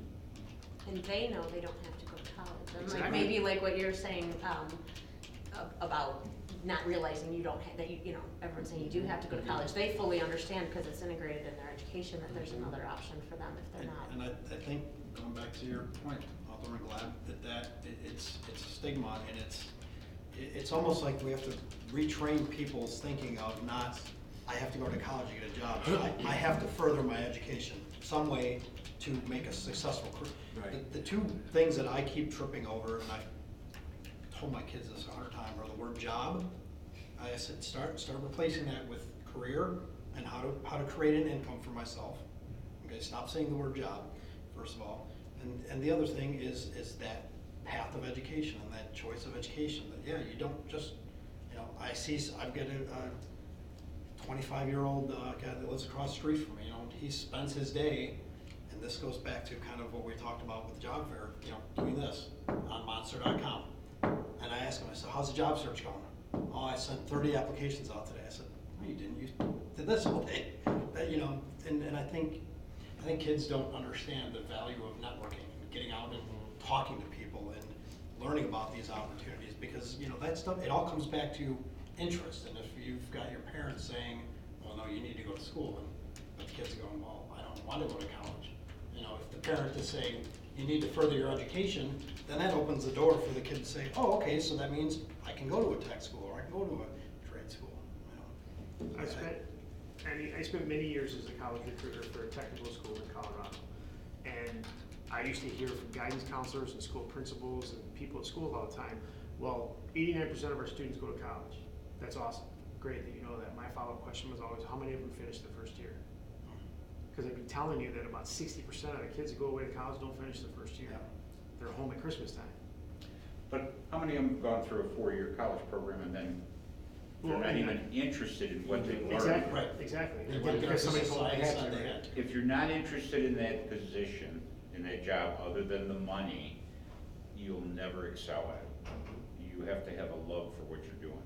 And they know they don't have to go to college. And like Exactly. maybe like what you're saying about not realizing you don't have, that you know, everyone's saying you do have to go to college. They fully understand because it's integrated in their education that there's another option for them if they're not. And I think, going back to your point, Alderman Glad, it's a stigma, and it's almost like we have to retrain people's thinking of not, I have to go to college to get a job. I have to further my education some way to make a successful career. Right. The two things that I keep tripping over, and I told my kids this 100 times, are the word job. I said, start replacing that with career and how to create an income for myself. Okay, stop saying the word job, first of all. And the other thing is that path of education and that choice of education. That, yeah, you don't just, you know, I've got a 25-year-old guy that lives across the street from me. You know, he spends his day, and this goes back to kind of what we talked about with job fair, you know, doing this on monster.com. And I asked him, I said, how's the job search going? Oh, I sent 30 applications out today. I said, no, you didn't. You did this all day. You know, and I think kids don't understand the value of networking and getting out and talking to people and learning about these opportunities, because, you know, that stuff, it all comes back to interest. And if you've got your parents saying, well, no, you need to go to school, and the kids are going, well, I don't want to go to college. You know, if the parent is saying, you need to further your education, then that opens the door for the kid to say, oh, okay, so that means I can go to a tech school, or I can go to a trade school. You know, I spent many years as a college recruiter for a technical school in Colorado. And I used to hear from guidance counselors and school principals and people at school all the time, well, 89% of our students go to college. That's awesome. Great that you know that. My follow-up question was always, how many of them finish the first year? Because I'd be telling you that about 60% of the kids that go away to college don't finish the first year. Yeah. They're home at Christmas time. But how many of them have gone through a 4-year college program and then they're not even interested in what they learned? Exactly, Right. exactly. They went there Because because somebody told them they society had said to, they right? had to. If you're not interested in that position, in that job, other than the money, you'll never excel at it. You have to have a love for what you're doing.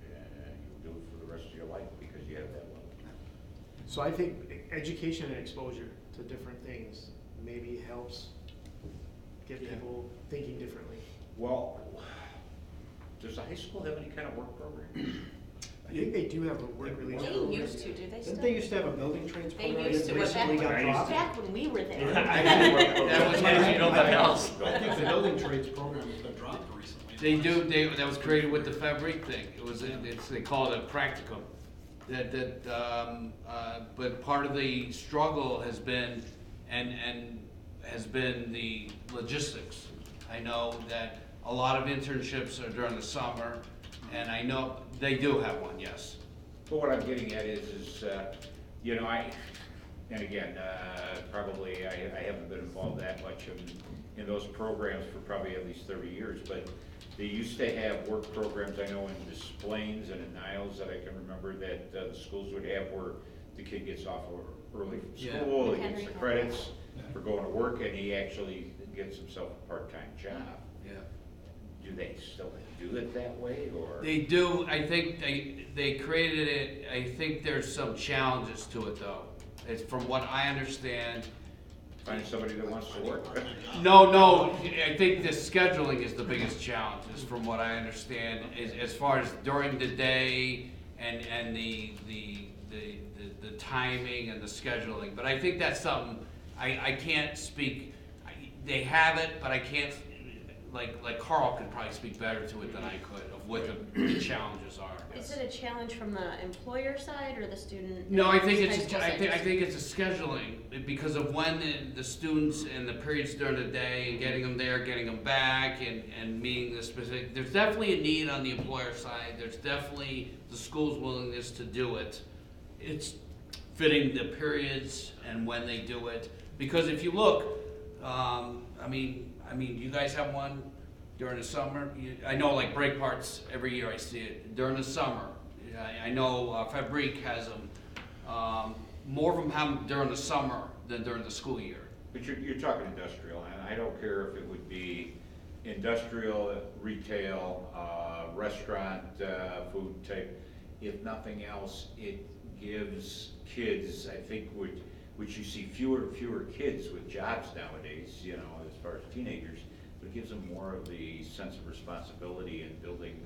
And you'll do it for the rest of your life because you have that love. So I think education and exposure to different things maybe helps get people thinking differently. Well, does the high school have any kind of work program? I think they do have a work They relationship. used to, do they still? Didn't they used to have a building trades They program? used to, that but back, recently got I used dropped? to. back when we were there. That was when you built that house. I think the building trades program has been dropped recently. That was created with the Fabric thing. They call it a practicum. But part of the struggle has been, has been the logistics. I know that a lot of internships are during the summer, and I know they do have one, yes. But what I'm getting at is you know, and again, probably I haven't been involved that much in those programs for probably at least 30 years, but they used to have work programs, I know in Des Plaines and in Niles that I can remember that the schools would have where the kid gets off early from Yeah. school, he gets McHenry the had credits for going to work, and he actually gets himself a part-time job. Yeah. do they still do it that way, or? They do, I think they created it, I think there's some challenges to it though. It's from what I understand. Find somebody that wants to work? No, I think the scheduling is the biggest challenge, is from what I understand, as far as during the day and the timing and the scheduling. But I think that's something, I can't speak, they have it, but I can't, like Carl could probably speak better to it than I could, of what the challenges are. Is it a challenge from the employer side or the student? No, I think it's high school I side? think it's a scheduling, because of when the students and the periods during the day and getting them there, getting them back, and meeting the specific. There's definitely a need on the employer side. There's definitely the school's willingness to do it. It's fitting the periods and when they do it. Because if you look, I mean, you guys have one during the summer. I know, like break parts every year I see it during the summer. I know Fabrique has them. More of them have them during the summer than during the school year. But you're talking industrial, and I don't care if it would be industrial, retail, restaurant, food type. If nothing else, it gives kids, I think, which you see fewer and fewer kids with jobs nowadays, you know, as far as teenagers, but it gives them more of the sense of responsibility in building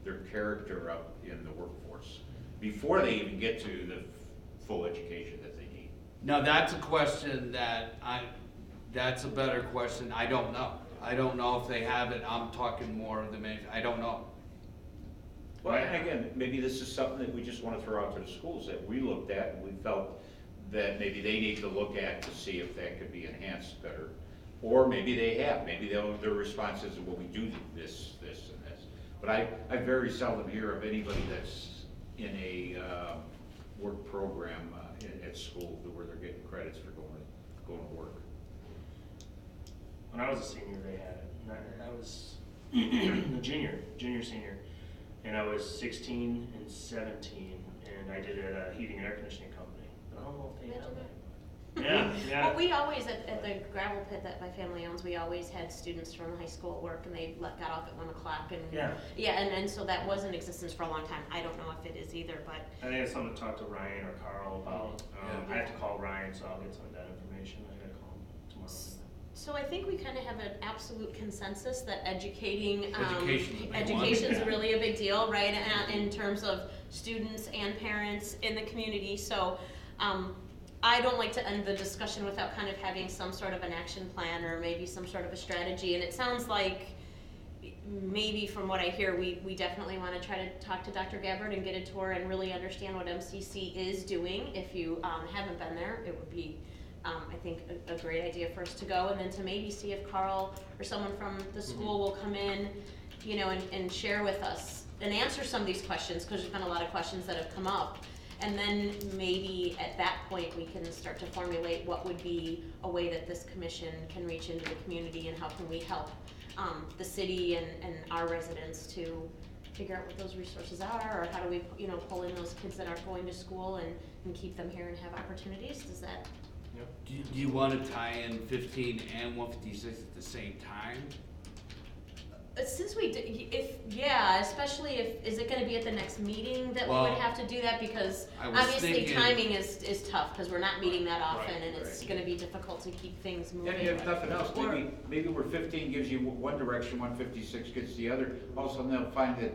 their character up in the workforce before they even get to the full education that they need. Now that's a question that's a better question. I don't know. I don't know if they have it. I'm talking more of the I don't know. Well, and again, maybe this is something that we just want to throw out to the schools that we looked at and we felt that maybe they need to look at to see if that could be enhanced better. Or maybe they have, maybe their response is, well, we do this, and this. But I very seldom hear of anybody that's in a work program at school where they're getting credits for going to work. When I was a senior, they had it. And I was a junior, senior. And I was 16 and 17, and I did it at a heating and air conditioning company. I don't know if they have that. Yeah. Well, we always, at the gravel pit that my family owns, we always had students from high school at work, and they got off at 1 o'clock. And so that was in existence for a long time. I don't know if it is either, but. I think it's something to talk to Ryan or Carl about. I have to call Ryan, so I'll get some of that information. I gotta call him tomorrow. So I think we kind of have an absolute consensus that education's Yeah. really a big deal, right? In terms of students and parents in the community. So I don't like to end the discussion without kind of having some sort of an action plan or maybe some sort of a strategy. And it sounds like maybe from what I hear, we definitely want to try to talk to Dr. Gabbard and get a tour and really understand what MCC is doing. If you haven't been there, it would be I think a great idea for us to go, and then to maybe see if Carl or someone from the school will come in, you know, and share with us and answer some of these questions, because there's been a lot of questions that have come up. And then maybe at that point we can start to formulate what would be a way that this commission can reach into the community, and how can we help the city and our residents to figure out what those resources are, or how do we, you know, pull in those kids that aren't going to school and keep them here and have opportunities. Does that? Do you want to tie in 15 and 156 at the same time? Since we did, especially if, is it gonna be at the next meeting that we Well, would have to do that? Because I was obviously thinking- timing is tough, because we're not meeting that often, Right, and it's right. gonna be difficult to keep things moving. And if nothing else, Or- maybe where 15 gives you one direction, 156 gets the other. All of a sudden they'll find that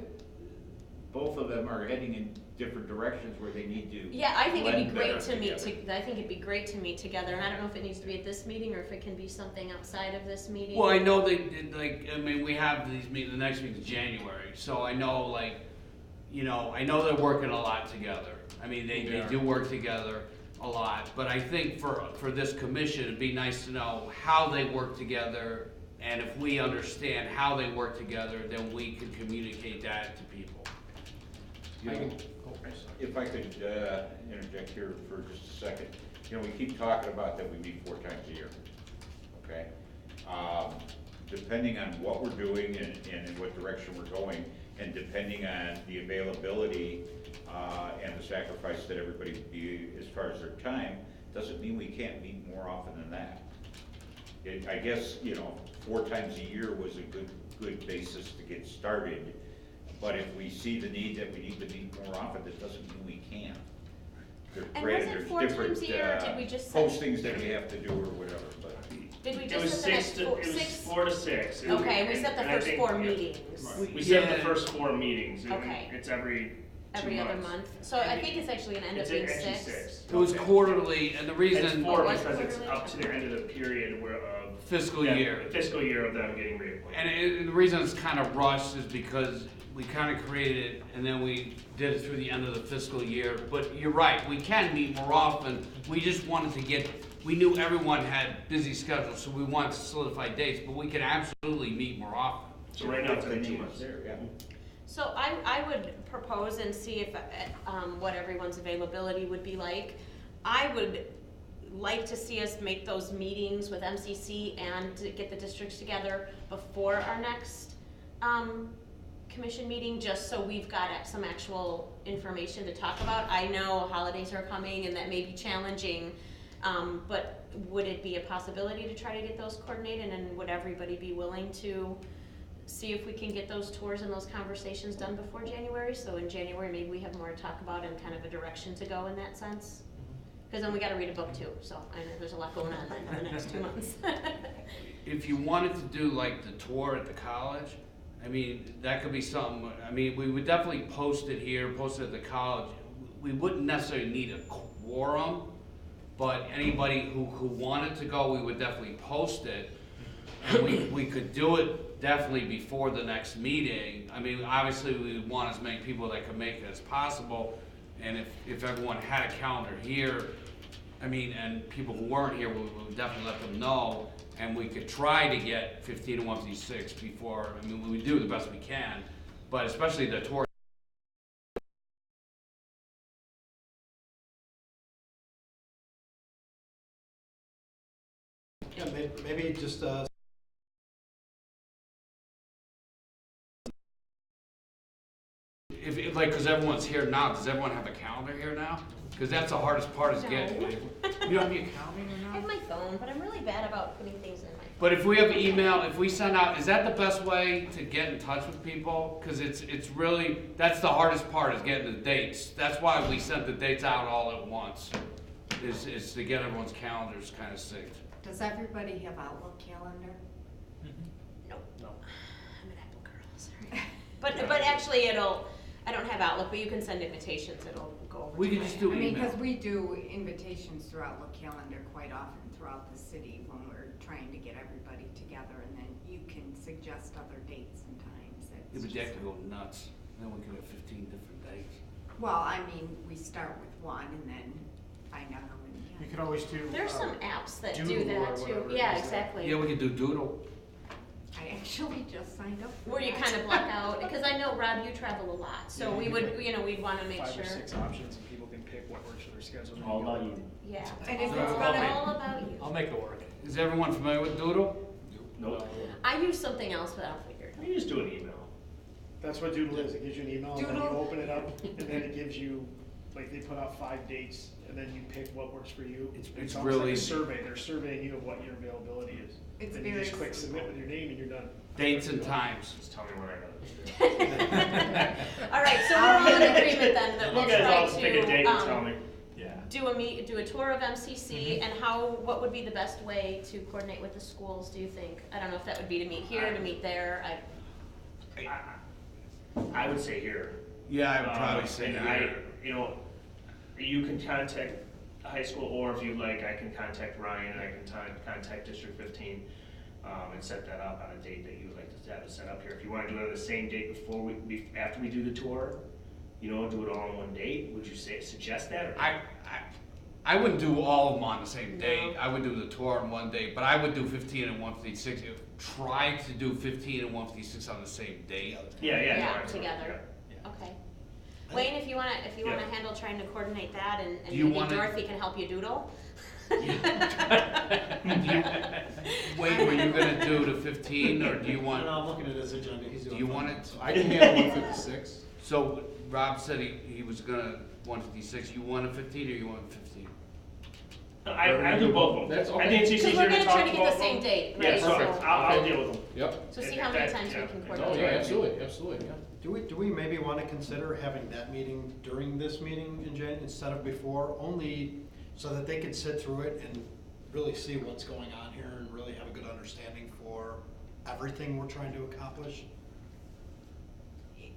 both of them are heading in different directions where they need to. Yeah, I think it'd be blend great better to meet, together. I think it'd be great to meet together, and I don't know if it needs to be at this meeting, or if it can be something outside of this meeting. Well, I know they did, like, I mean, we have these meetings, the next meeting's January, so I know, like, you know, I know they're working a lot together. I mean, they do work together a lot, but I think for this commission, it'd be nice to know how they work together, and if we understand how they work together, then we can communicate that to people. You know? If I could interject here for just a second. You know, we keep talking about that we meet 4 times a year, okay? Depending on what we're doing and in what direction we're going, and depending on the availability and the sacrifice that everybody would be as far as their time, doesn't mean we can't meet more often than that. I guess, you know, 4 times a year was a good basis to get started. But if we see the need that we need to meet more often, that doesn't mean we can't. And Granted, was it there's 4 different, times a year, or did we just say? postings that we have to do or whatever, but. Did we It was just set the six next to, four, it was six? 4 to 6. It was- Okay, we set the and I first think- 4 yeah. meetings. We set Yeah. the first 4 meetings, and Okay. it's every 2 Every other months. month. So I think it's actually gonna end up It's being actually 6. 6. It was quarterly, and the It's reason, 4 was because it's quarterly? up to the end of the period where of. Fiscal yeah, year. the fiscal year of them getting reappointed. and the reason it's kind of rushed is because we kind of created it, and then we did it through the end of the fiscal year. But you're right, we can meet more often. We just wanted to get, we knew everyone had busy schedules, so we wanted to solidify dates, but we can absolutely meet more often. So right now it's The every 2 need is months. there, yeah. So I would propose and see if, what everyone's availability would be like. I would like to see us make those meetings with MCC and to get the districts together before our next, commission meeting, just so we've got some actual information to talk about. I know holidays are coming and that may be challenging, but would it be a possibility to try to get those coordinated, and would everybody be willing to see if we can get those tours and those conversations done before January? So in January, maybe we have more to talk about and kind of a direction to go in that sense. Because then we gotta read a book too, so I know there's a lot going on in the next 2 months. If you wanted to do like the tour at the college, I mean, that could be something, I mean, we would definitely post it here, post it at the college. We wouldn't necessarily need a quorum, but anybody who wanted to go, we would definitely post it. And we could do it definitely before the next meeting. I mean, obviously, we want as many people that could make it as possible. And if everyone had a calendar here, I mean, and people who weren't here, we would definitely let them know. And we could try to get 15 and 156 before, I mean, we do the best we can, but especially the tour. Yeah, maybe just, If like, because everyone's here now, does everyone have a calendar here now? Because that's the hardest part is getting. No. You don't have your calendar I now? have my phone, but I'm really bad about putting things in my phone. But if we have email, if we send out, is that the best way to get in touch with people? Because it's really, that's the hardest part is getting the dates. That's why we sent the dates out all at once, is to get everyone's calendars kind of synced. Does everybody have Outlook calendar? Nope. No. I'm an Apple girl, sorry. But actually I don't have Outlook, but you can send invitations, it'll go over We to could my just do I mean, email. because we do invitations through Outlook calendar quite often throughout the city when we're trying to get everybody together, and then you can suggest other dates and times. It It's would just- have to go nuts. Then we could have 15 different dates. Well, I mean, we start with one and then find out how many. You could always do. There's some apps that do Doodle or that too. whatever it Yeah, is. exactly. Yeah, we could do Doodle. I actually just signed up for Where you that. kind of block out, because I know, Rob, you travel a lot, so Yeah, we you would, get we'd wanna make 5 sure. or 6 options, and people can pick what works for their schedule. and All then about go. you. Yeah. And if It's it's gonna- all about you. I'll make it work. Is everyone familiar with Doodle? Nope. I use something else, but I'll figure it out. You just do an email. That's what Doodle is. It gives you an email, and then you Doodle? open it up, and then it gives you, like, they put out 5 dates, and then you pick what works for you. It's almost really like a easy. survey. They're surveying you of what your availability is. It's And you very just click simple. submit with your name, and you're done. Dates and times. Just tell me when I gotta do it. All right, so we're in agreement then that we'll You guys try all pick a date and tell to, me. Yeah. do a tour of MCC, and what would be the best way to coordinate with the schools, do you think? I don't know if that would be to meet here, to meet there, I would say here. Yeah, I would probably say And here. you know, you can contact high school, or if you like, I can contact Ryan, and I can contact District 15, and set that up on a date that you would like to have it set up here. If you wanna do it on the same date after we do the tour, you know, do it all in one date, would you suggest that? Or? I wouldn't do all of them on the same No. date. I would do the tour on one day, but I would do 15 and 156. Try to do 15 and 156 on the same day. Yeah, Yeah, no, absolutely, together. yeah. okay. Wayne, if you wanna Yeah. handle trying to coordinate that, and Do you maybe wanna- Dorothy can help you doodle? Wait, were you gonna do the 15, or do you want? No, I'm looking at his agenda, he's Do doing. you fine. want it? I can handle 156. So Rob said he was gonna 156. You want a 15 or you want 15? I do both of them. That's I think it's just Because we're easier to gonna talk try to to both get of the same them. date, Yeah, right? perfect, So, I'll deal with them. Yep. so see how many times we can Oh, coordinate. yeah, absolutely, absolutely, yeah. Do we maybe want to consider having that meeting during this meeting in Jan, instead of before, only so that they can sit through it and really see what's going on here and really have a good understanding for everything we're trying to accomplish?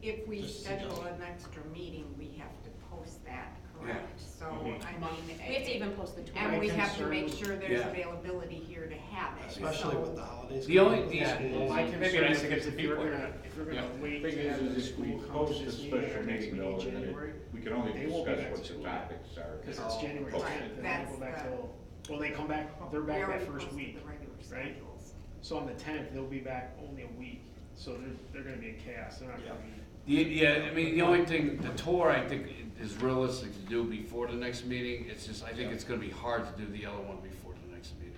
If we Just, schedule an extra meeting, we have to post that, correct? So, Mhm. I mean. We have to even post the tour. And we My have to concern make was- sure there's Yeah. availability here to have it. Especially So- with the holidays. The only- coming up. yeah. Well, my Maybe concern nice is to get some if you're people. gonna Yeah. wait Thing to have is, the if we school come to post a this meeting, special our next meeting meeting though, in then January, we can only they won't be discuss back what the till- topics are. because it's January Right, 10th, and then that's they go back the- till, well, they come back, they're We back already that first posted week. the regular right? schedules. So on the 10th, they'll be back only a week, so they're gonna be in chaos, they're not gonna be. Yeah, I mean, the only thing, the tour, I think, is realistic to do before the next meeting. It's just, I think it's gonna be hard to do the other one before the next meeting.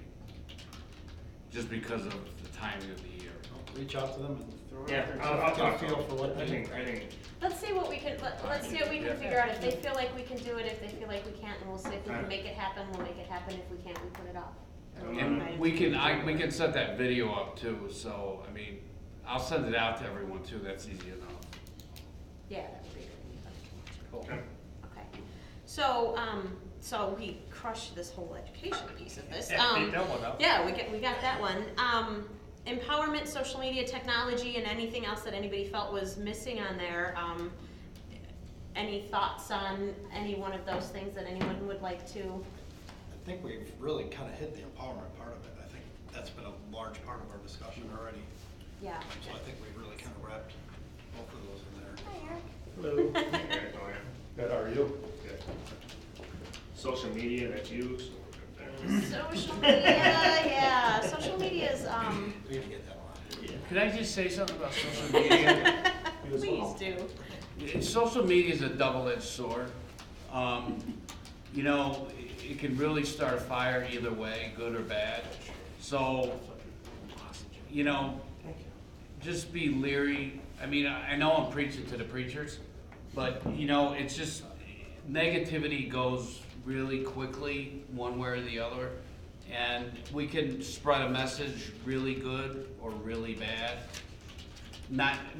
Just because of the timing of the year. Reach out to them and Throw it Yeah, out there. I'll get a talk to feel them. for what I they think, I think, Let's see what we can, let's see what we can figure out. If they feel like we can do it, if they feel like we can't, and we'll see if we can make it happen, we'll make it happen. If we can't, we put it off. And we can set that video up too, so, I mean, I'll send it out to everyone too, that's easy enough. Yeah, that would be good. okay. Okay. So, so we crushed this whole education piece of this. Yeah, beat that one up. Yeah, we got that one. Empowerment, social media, technology, and anything else that anybody felt was missing on there. Any thoughts on any one of those things that anyone would like to? I think we've really kind of hit the empowerment part of it. I think that's been a large part of our discussion already. Yeah. So I think we've really kind of wrapped both of those in there. Hi, Eric. Hello. Good, how are you? Social media, that's you, so Social media, yeah. Social media is, We need to get that one. Could I just say something about social media? please do. Social media is a double-edged sword. You know, it can really start a fire either way, good or bad. So, you know, just be leery. I mean, I know I'm preaching to the preachers, but, you know, it's just, negativity goes really quickly, one way or the other. And we can spread a message really good or really bad.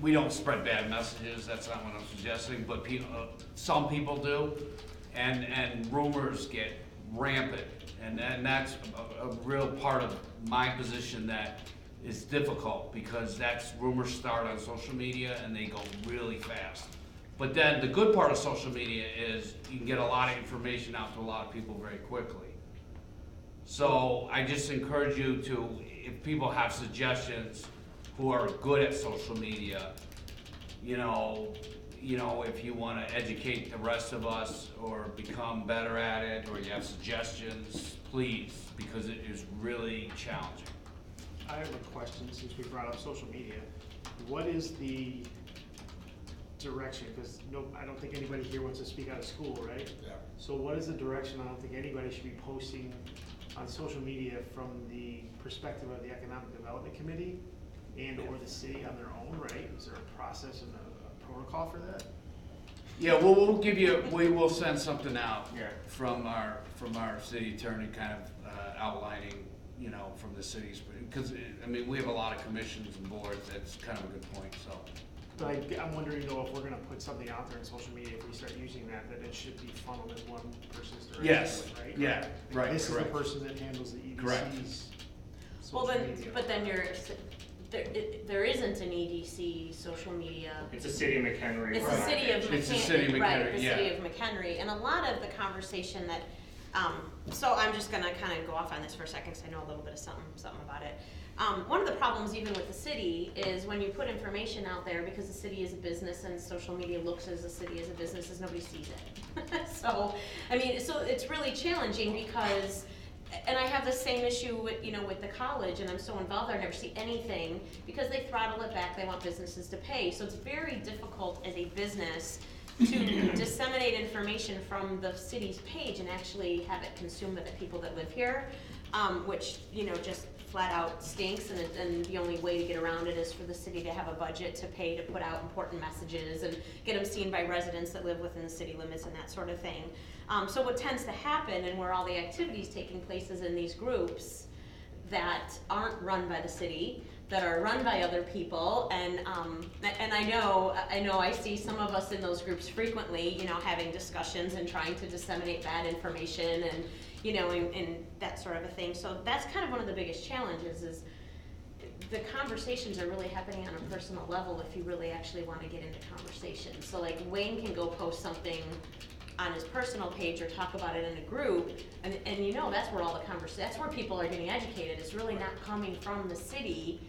We don't spread bad messages, that's not what I'm suggesting, but some people do. And rumors get rampant. And that's a real part of my position that is difficult, because rumors start on social media and they go really fast. But then the good part of social media is you can get a lot of information out to a lot of people very quickly. So I just encourage you to, if people have suggestions who are good at social media, you know, if you want to educate the rest of us or become better at it, or you have suggestions, please, because it is really challenging. I have a question, since we brought up social media. What is the direction? Because I don't think anybody here wants to speak out of school, right? Yeah. So what is the direction? I don't think anybody should be posting on social media from the perspective of the Economic Development Committee and or the city on their own, right? Is there a process and a protocol for that? Yeah, we will send something out Yeah. from our city attorney, kind of outlining, you know, from the cities, because, I mean, we have a lot of commissions and boards, that's kind of a good point, so. But I'm wondering though, if we're gonna put something out there in social media, if we start using that it should be funneled in one person's direction, Yes, right? yeah, right, This is correct. the person that handles the EDC's Correct. Well, social then, media. but then there isn't an EDC social media. it's a city of McHenry. It's the city of McHenry. It's the city of Right, McHenry, the yeah. city of McHenry. And a lot of the conversation that, so I'm just gonna kind of go off on this for a second, because I know a little bit of something about it. One of the problems even with the city is when you put information out there, because the city is a business and social media looks as the city as a business, is nobody sees it. So, I mean, so it's really challenging because, and I have the same issue with, with the college, and I'm so involved there, I never see anything, because they throttle it back, they want businesses to pay. So it's very difficult as a business to disseminate information from the city's page and actually have it consumed by the people that live here. which, you know, just flat out stinks, and the only way to get around it is for the city to have a budget to pay to put out important messages and get them seen by residents that live within the city limits and that sort of thing. So what tends to happen, and where all the activities taking place, is in these groups that aren't run by the city, that are run by other people, and I know I see some of us in those groups frequently, you know, having discussions and trying to disseminate bad information, and you know, and that sort of a thing. So that's kind of one of the biggest challenges, is the conversations are really happening on a personal level if you really actually want to get into conversations. So like Wayne can go post something on his personal page or talk about it in a group, and you know, that's where all the that's where people are getting educated. It's really not coming from the city,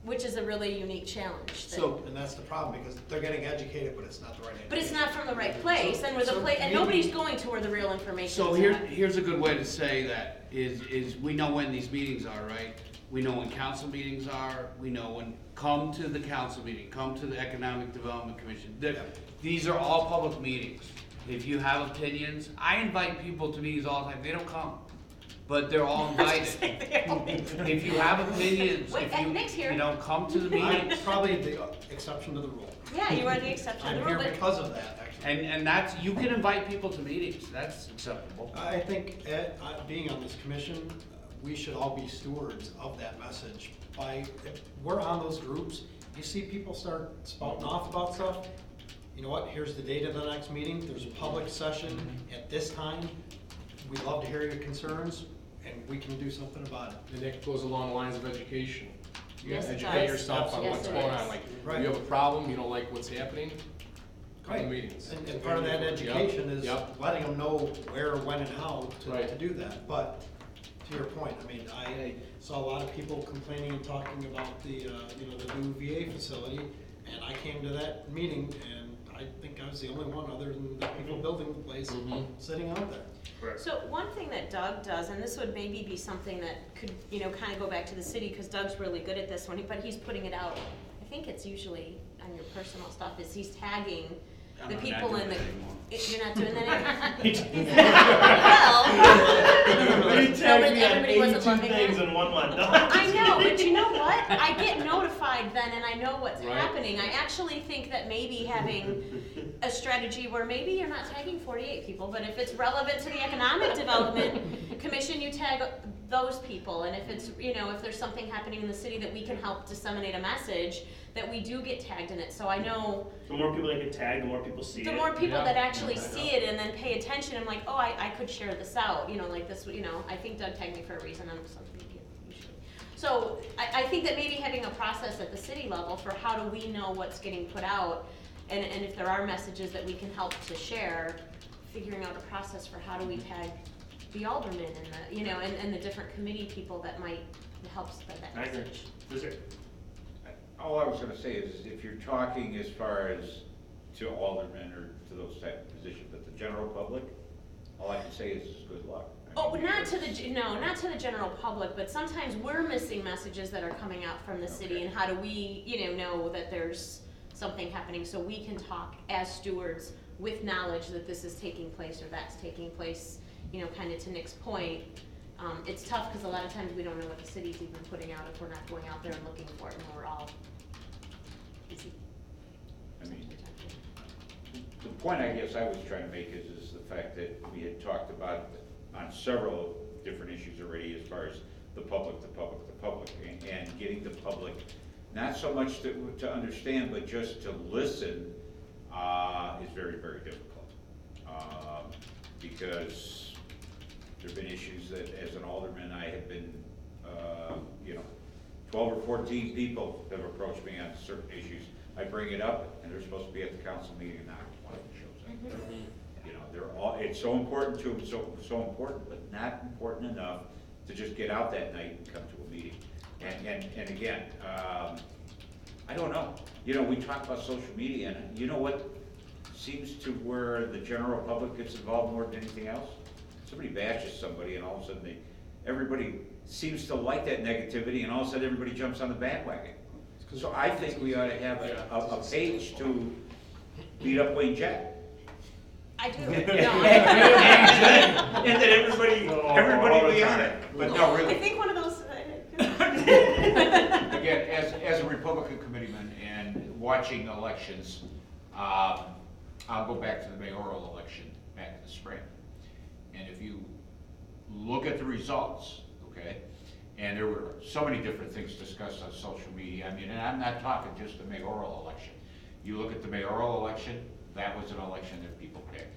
which is a really unique challenge. And that's the problem, because they're getting educated, but it's not the right education. But it's not from the right place, and where the place, and nobody's going to where the real information So is at. here's a good way to say that, is we know when these meetings are, right? We know when council meetings are, we know when, come to the council meeting, come to the Economic Development Commission. These are all public meetings. If you have opinions, I invite people to meetings all the time, they don't come, but they're all invited. If you have opinions, Wait, and Nick's here. you know, come to the I'm meetings. probably the exception to the rule. Yeah, you are the exception to I'm the here rule, but because of that, actually. And that's, you can invite people to meetings, that's acceptable. I think, being on this commission, we should all be stewards of that message. If we're on those groups, you see people start spouting off about stuff, you know what, here's the date of the next meeting, there's a public session at this time, we'd love to hear your concerns, and we can do something about it. And that goes along the lines of education. You Yes, gotta it educate does. yourself on Yes, what's it going is. on, like, Right. you have a problem, you don't like what's happening, come to Right. meetings. And part of that education is Yep. letting them know where, when, and how Right. to do that. But to your point, I mean, I saw a lot of people complaining and talking about the, you know, the new VA facility, and I came to that meeting, and I think I was the only one, other than the people building the place, sitting out there. Correct. So one thing that Doug does, and this would maybe be something that could, you know, kind of go back to the city, because Doug's really good at this one, but he's putting it out, I think it's usually on your personal stuff, is he's tagging I'm the not people doing in the, that anymore. you're not doing that anymore? He tagged me on everybody wasn't 82 loving things that. in one month. I know, but you know what? I get notified then, and I know what's Right. happening. I actually think that maybe having a strategy where maybe you're not tagging 48 people, but if it's relevant to the Economic Development Commission, you tag those people. And if it's, you know, if there's something happening in the city that we can help disseminate a message, that we do get tagged in it. So I know The more people that get tagged, the more people see the it. more people Yeah. that actually I see know. it and then pay attention, I'm like, oh, I could share this out, you know, like this, you know, I think Doug tagged me for a reason, I'm something usually. So I think that maybe having a process at the city level for how do we know what's getting put out, and if there are messages that we can help to share, figuring out a process for how do we tag the aldermen and the, you know, and the different committee people that might help spread that I agree. message. Is it? All I was gonna say is, if you're talking as far as to aldermen or to those type of positions, but the general public, all I can say is good luck. I Oh, mean, not to the, no, not to the general public, but sometimes we're missing messages that are coming out from the city, Okay. and how do we, you know that there's something happening, so we can talk as stewards with knowledge that this is taking place or that's taking place, you know, kind of to Nick's point. It's tough, because a lot of times we don't know what the city's even putting out if we're not going out there and looking for it, and we're all busy. I mean, the point I guess I was trying to make is the fact that we had talked about on several different issues already, as far as the public, and getting the public, not so much to understand, but just to listen, is very, very difficult. Because there've been issues that, as an alderman, I have been, 12 or 14 people have approached me on certain issues. I bring it up, and they're supposed to be at the council meeting, and not one of them shows up. You know, they're all, it's so important to them, so important, but not important enough to just get out that night and come to a meeting. And again, I don't know. You know, we talk about social media, and you know what seems to where the general public gets involved more than anything else? Somebody bashes somebody, and all of a sudden everybody seems to like that negativity, and all of a sudden everybody jumps on the bandwagon. So I think we ought to have a page to beat up Wayne Jett. I do. No, And then everybody all the be on time. it. But no, I really, think one of those. again, as a Republican committeeman and watching elections, I'll go back to the mayoral election back in the spring. And if you look at the results, okay, and there were so many different things discussed on social media. I mean, and I'm not talking just the mayoral election. You look at the mayoral election, that was an election that people picked.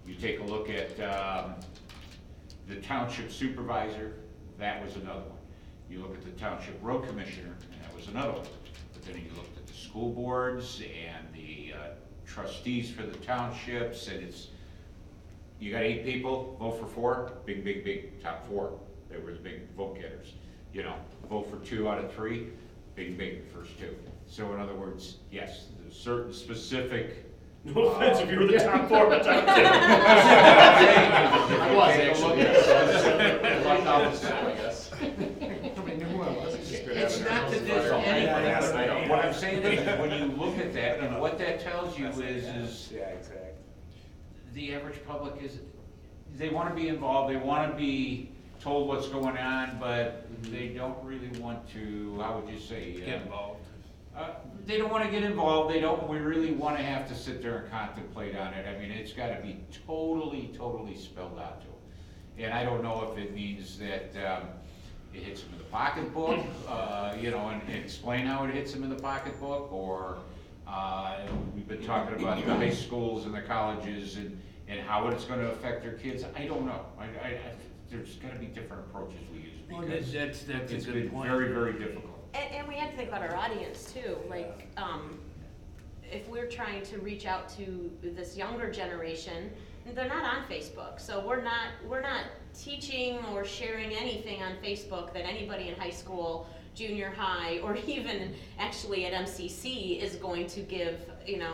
You take a look at the township supervisor, that was another one. You look at the township road commissioner, and that was another one. But then you looked at the school boards and the trustees for the townships, and it's, you got 8 people, vote for 4, big, top 4. They were the big vote getters. You know, vote for 2 out of 3, big, first 2. So in other words, yes, there's certain specific. No offense if you were the top 4 or top 2. I was actually. I lucked out this time, I guess. Nobody knew who I was. It's not that there's any, what I'm saying is, when you look at that, and what that tells you is Yeah, exactly. the average public is, they wanna be involved, they wanna be told what's going on, but they don't really want to, how would you say? Get involved. They don't wanna get involved, we really wanna have to sit there and contemplate on it. I mean, it's gotta be totally spelled out to them. And I don't know if it means that, it hits them in the pocketbook, you know, and explain how it hits them in the pocketbook, or, we've been talking about the high schools and the colleges and how it's gonna affect their kids. I don't know. There's gotta be different approaches we use, Well, because that's a it's good been point. very difficult. And we have to think about our audience too, like, if we're trying to reach out to this younger generation, they're not on Facebook, so we're not teaching or sharing anything on Facebook that anybody in high school, junior high, or even actually at MCC is going to give, you know,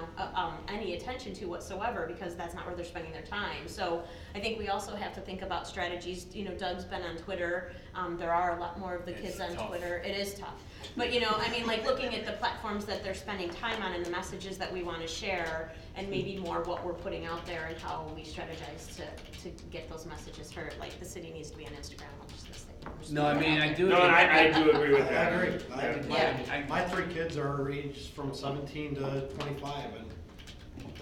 any attention to whatsoever, because that's not where they're spending their time. So I think we also have to think about strategies. You know, Doug's been on Twitter. There are a lot more of the kids on Twitter. It is tough. But, you know, I mean, like, looking at the platforms that they're spending time on and the messages that we want to share, and maybe more what we're putting out there and how we strategize to get those messages heard. Like, the city needs to be on Instagram. I'm just gonna say. No, I mean, I do. No, I do agree with I that. agree. Yeah. My 3 kids are aged from 17 to 25, and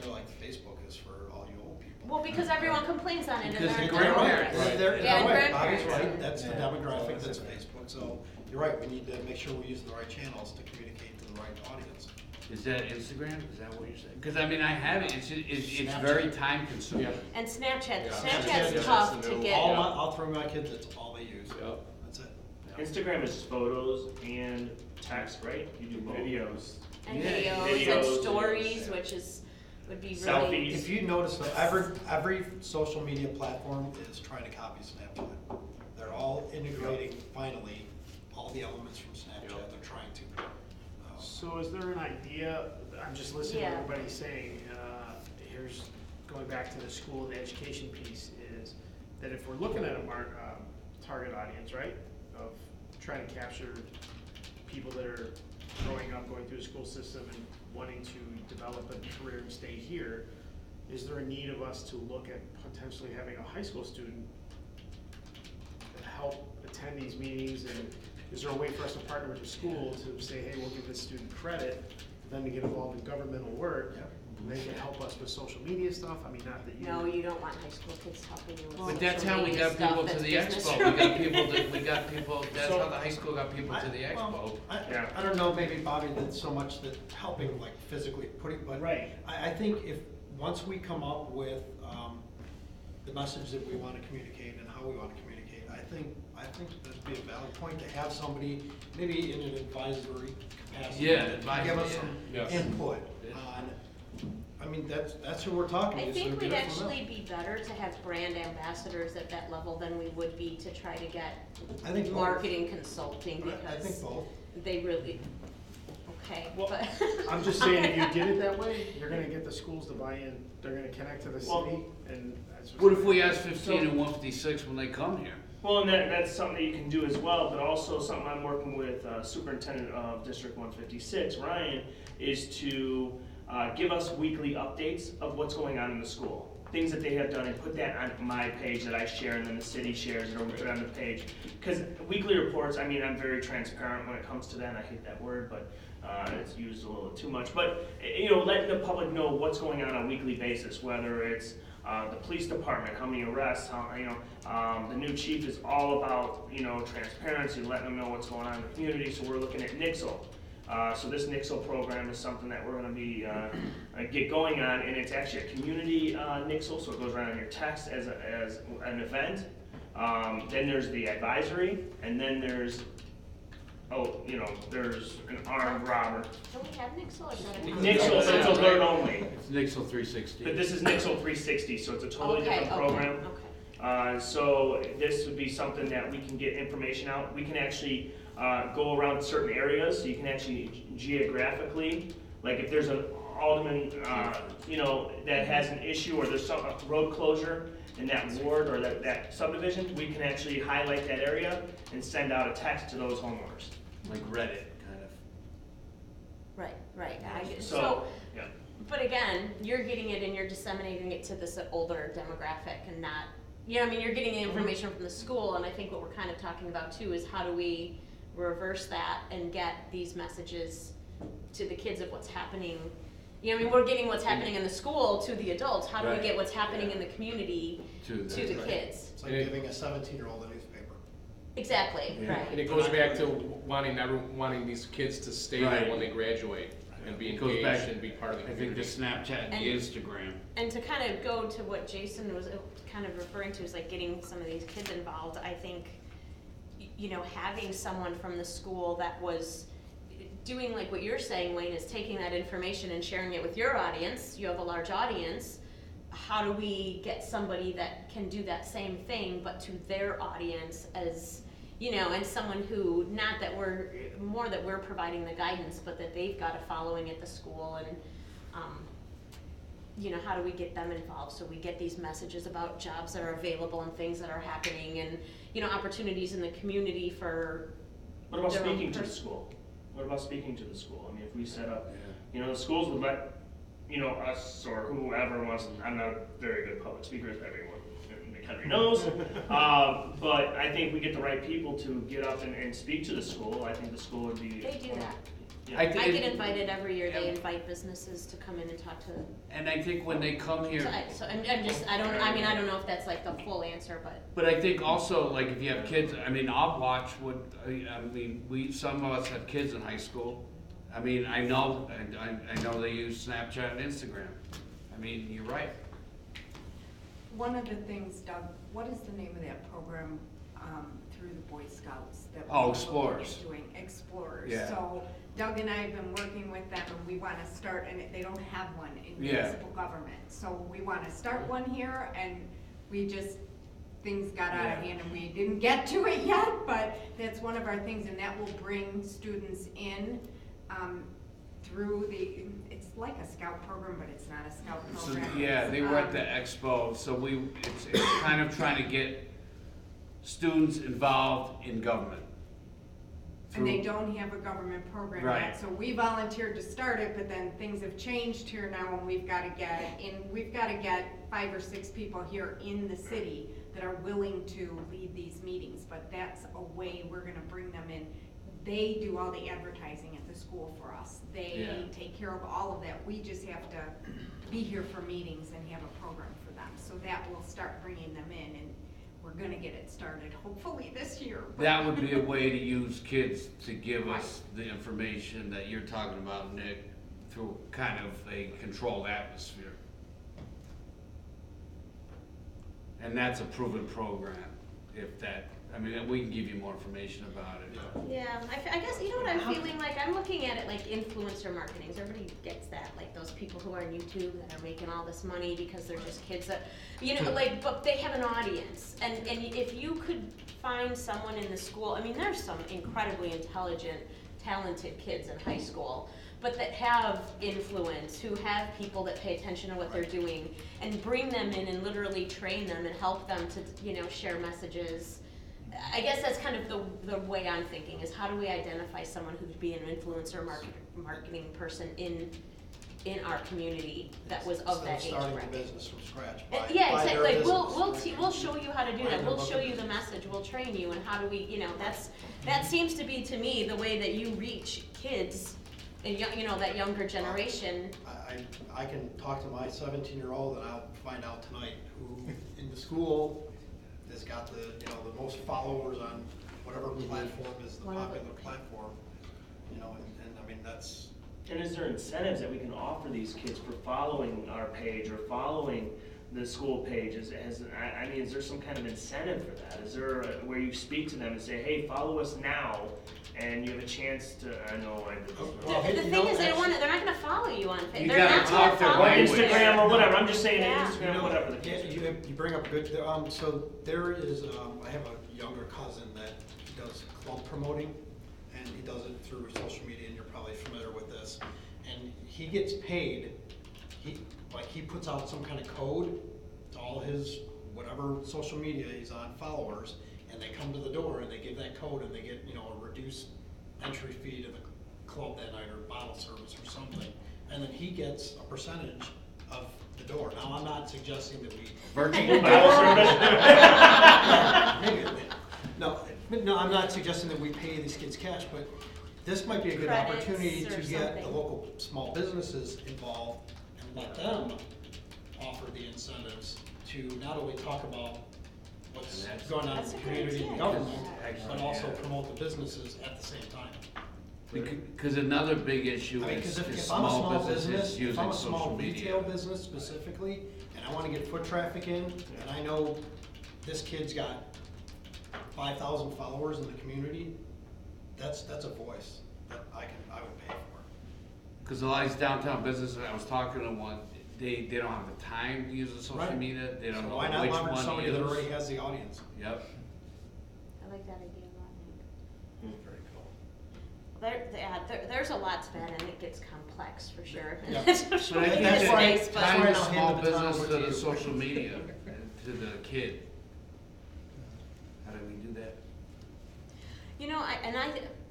they're like, Facebook is for all you old people. Well, because everyone complains on it, and Because they're the grandparents. Right, Yeah, and right. Bobby's grandparents. right, that's the Yeah. demographic that's Facebook, so you're right, we need to make sure we're using the right channels to communicate to the right audience. Is that Instagram? Is that what you're saying? Because I mean, I have it. It's Snapchat. very time consuming. And Snapchat. Yeah. Snapchat's Snapchat, tough that's the to new- get. All three of my kids, that's all they use, Yep. that's it. Instagram is photos and text, right? You do both. Videos. And Yeah. videos Videos, and stories, yeah. which would be really. Selfies. If you notice, though, every social media platform is trying to copy Snapchat. They're all integrating, finally, all the elements from Snapchat, Yep. they're trying to. So is there an idea, I'm just listening to Yeah. everybody saying, here's, going back to the school, the education piece, is that if we're looking at a target audience, right, of trying to capture people that are growing up, going through the school system and wanting to develop a career and stay here, is there a need of us to look at potentially having a high school student help attend these meetings, and is there a way for us to partner with the school to say, hey, we'll give this student credit, for them to get involved in governmental work, Yeah. and they can help us with social media stuff? I mean, not that you. No, you don't want high school kids helping you with But that's social how we media got stuff people to that's the business expo. We got people, that's So- how the high school got people to the expo. Yeah. I don't know, maybe Bobby, that so much that helping, like physically putting, but Right. I think if, once we come up with the message that we want to communicate and how we want to communicate, I think that'd be a valid point to have somebody, maybe in an advisory capacity. Yeah, to advisory, give us yeah. some Yes. input Yeah. on, I mean, that's who we're talking to. I so think get we'd it from them. actually be better to have brand ambassadors at that level than we would be to try to get I think both. marketing consulting, I think because both. they really, okay, Well, but. I'm just saying, if you did it that way, you're gonna get the schools to buy in, they're gonna connect to the Well, city, and that's just. What if we ask 15 and 156 when they come here? Well, and that's something that you can do as well, but also something I'm working with Superintendent of District 156, Ryan, is to give us weekly updates of what's going on in the school. things that they have done and put that on my page that I share, and then the city shares it, or we put it on the page. Because weekly reports, I mean, I'm very transparent when it comes to that, and I hate that word, but it's used a little too much. But, you know, letting the public know what's going on a weekly basis, whether it's the police department, how many arrests, the new chief is all about, you know, transparency, letting them know what's going on in the community. So we're looking at NIXL. So this NIXL program is something that we're going to be get going on, and it's actually a community NIXL, so it goes around in your text as an event. Then there's the advisory, and then there's there's an armed robber. Don't we have NIXL or is that a NIXL, it's alert only. It's NIXL 360. But this is NIXL 360, so it's a totally different program. Okay. So this would be something that we can get information out. We can actually go around certain areas, so you can actually geographically, like if there's an alderman, that has an issue, or there's a road closure in that ward or that subdivision, we can actually highlight that area and send out a text to those homeowners. Like Reddit, kind of. Right. So, yeah. But again, you're getting it and you're disseminating it to this older demographic and not, you're getting the information from the school, and I think what we're kind of talking about too is how do we reverse that and get these messages to the kids of what's happening. We're getting what's happening in the school to the adults. How do we get what's happening in the community to the kids? It's like giving a 17-year-old a newspaper. Exactly, right. And it goes back to wanting these kids to stay there when they graduate and be engaged and be part of the community. I think the Snapchat and the Instagram. And to kind of go to what Jason was kind of referring to, is like getting some of these kids involved. I think, having someone from the school that was doing like what you're saying, Wayne, is taking that information and sharing it with your audience. You have a large audience. How do we get somebody that can do that same thing, but to their audience as, and someone who, not that we're providing the guidance, but that they've got a following at the school, and, how do we get them involved so we get these messages about jobs that are available and things that are happening, and, opportunities in the community for. What about speaking to the school? What about speaking to the school? I mean, if we set up, the schools would let, us or whoever wants, I'm not a very good public speaker, as everyone in McHenry knows, but I think we get the right people to get up and speak to the school. I think the school would be. They do that. Yeah. I get invited every year. They invite businesses to come in and talk to. And I think when they come here. I don't know if that's like the full answer, but. But I think also, like, if you have kids, I'll watch some of us have kids in high school. I know they use Snapchat and Instagram. You're right. One of the things, Doug, what is the name of that program through the Boy Scouts? Explorers. Doing Explorers. Yeah. So Doug and I have been working with them, and we want to start, and they don't have one in municipal government. So we want to start one here, and things got out of hand and we didn't get to it yet, but that's one of our things, and that will bring students in through it's like a scout program, but it's not a scout program. They were at the expo, so it's kind of trying to get students involved in government. And they don't have a government program yet, so we volunteered to start it, but then things have changed here now, and we've got to get 5 or 6 people here in the city that are willing to lead these meetings, but that's a way we're gonna bring them in. They do all the advertising at the school for us. They take care of all of that. We just have to be here for meetings and have a program for them. So that will start bringing them in, and we're gonna get it started hopefully this year. That would be a way to use kids to give us the information that you're talking about, Nick, through kind of a controlled atmosphere. And that's a proven program. We can give you more information about it. Yeah, I guess, what I'm feeling like? I'm looking at it like influencer marketing. Everybody gets that, like those people who are on YouTube that are making all this money because they're just kids that, but they have an audience. And if you could find someone in the school, there's some incredibly intelligent, talented kids in high school, but that have influence, who have people that pay attention to what they're doing, and bring them in and literally train them and help them to, share messages. I guess that's kind of the way I'm thinking, is how do we identify someone who'd be an influencer marketing person in in our community that was of that age Instead of starting the bracket. business from scratch. Yeah, Buy their exactly, like, business. we'll show you how to do Buy that, their we'll book show of you the business. message, we'll train you, and how do we, that seems to be, to me, the way that you reach kids, and that younger generation. I can talk to my 17-year-old and I'll find out tonight who in the school has got the most followers on whatever platform is the popular platform, and I mean, that's. And is there incentives that we can offer these kids for following our page or following the school page? Is there some kind of incentive for that? Is there where you speak to them and say, hey, follow us now, and you have a chance to, I know I did this. The thing is, they're not gonna follow you on Facebook, You they're gotta not gonna talk their follow you. language. Instagram or whatever, I'm just saying Yeah. Instagram, whatever the case. You bring up a good, so there is, I have a younger cousin that does club promoting, and he does it through social media, and you're probably familiar with this. And he gets paid, he puts out some kind of code to all his, whatever social media he's on, followers, and they come to the door and they give that code and they get, a reduced entry fee to the club that night or bottle service or something. And then he gets a percentage of the door. Now, I'm not suggesting that we. Virgin No, I'm not suggesting that we pay these kids cash, but this might be a good Credits opportunity or to get the something. local small businesses involved and let them offer the incentives to not only talk about what's And that's- going on in That's the a good community and idea. government, Actually, but also yeah. promote the businesses at the same time. Because another big issue I mean, is because if is I'm a small small businesses business, if using I'm a social small retail media. business specifically, and I wanna get foot traffic in, and I know this kid's got 5,000 followers in the community, that's a voice that I would pay for. Because a lot of these downtown businesses, I was talking to one, they don't have the time to use the social Right. media, they don't So know why not which leverage one somebody to that use. already has the audience? Yep. I like that idea a lot, Nick. Very cool. There's a lot to that, and it gets complex for sure. Yeah. Social But I media think that's why- space, that's tying why the I'll small hand the baton business over to to the you. social media, to the kid. How do we do that?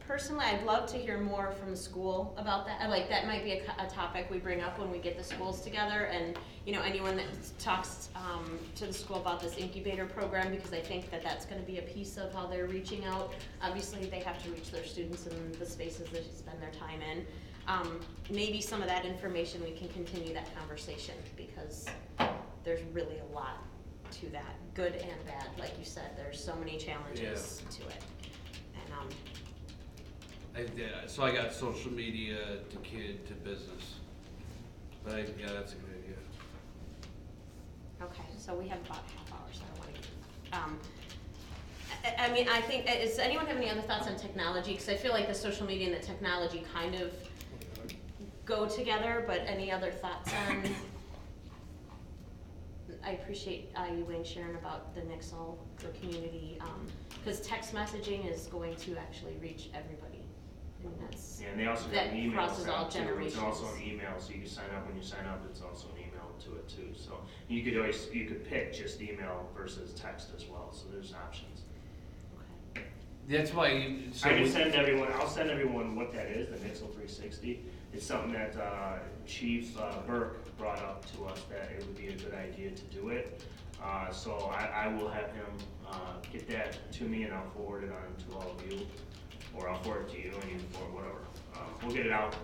Personally, I'd love to hear more from the school about that. Like, that might be a topic we bring up when we get the schools together, and, anyone that talks to the school about this incubator program, because I think that that's gonna be a piece of how they're reaching out. Obviously, they have to reach their students in the spaces they spend their time in. Maybe some of that information, we can continue that conversation, because there's really a lot to that, good and bad. Like you said, there's so many challenges to it. And, So I got social media to kid to business. But yeah, that's a good idea. okay, so we have about half hour, so I don't wanna I think, does anyone have any other thoughts on technology? Because I feel like the social media and the technology kind of go together, but any other thoughts on? I appreciate you, Wayne, sharing about the Nixle, the community, because text messaging is going to actually reach everybody. I mean, that's, Yeah, and they also that have emails crosses all out too. It's generations. also an email, so you can sign up when you sign up, it's also an email to it too. So you could pick just email versus text as well, so there's options. okay. That's why, I'll send everyone what that is, the Nixle 360. It's something that Chief Burke brought up to us, that it would be a good idea to do it. So I will have him get that to me, and I'll forward it on to all of you, or I'll forward it to you and you forward whatever. We'll get it out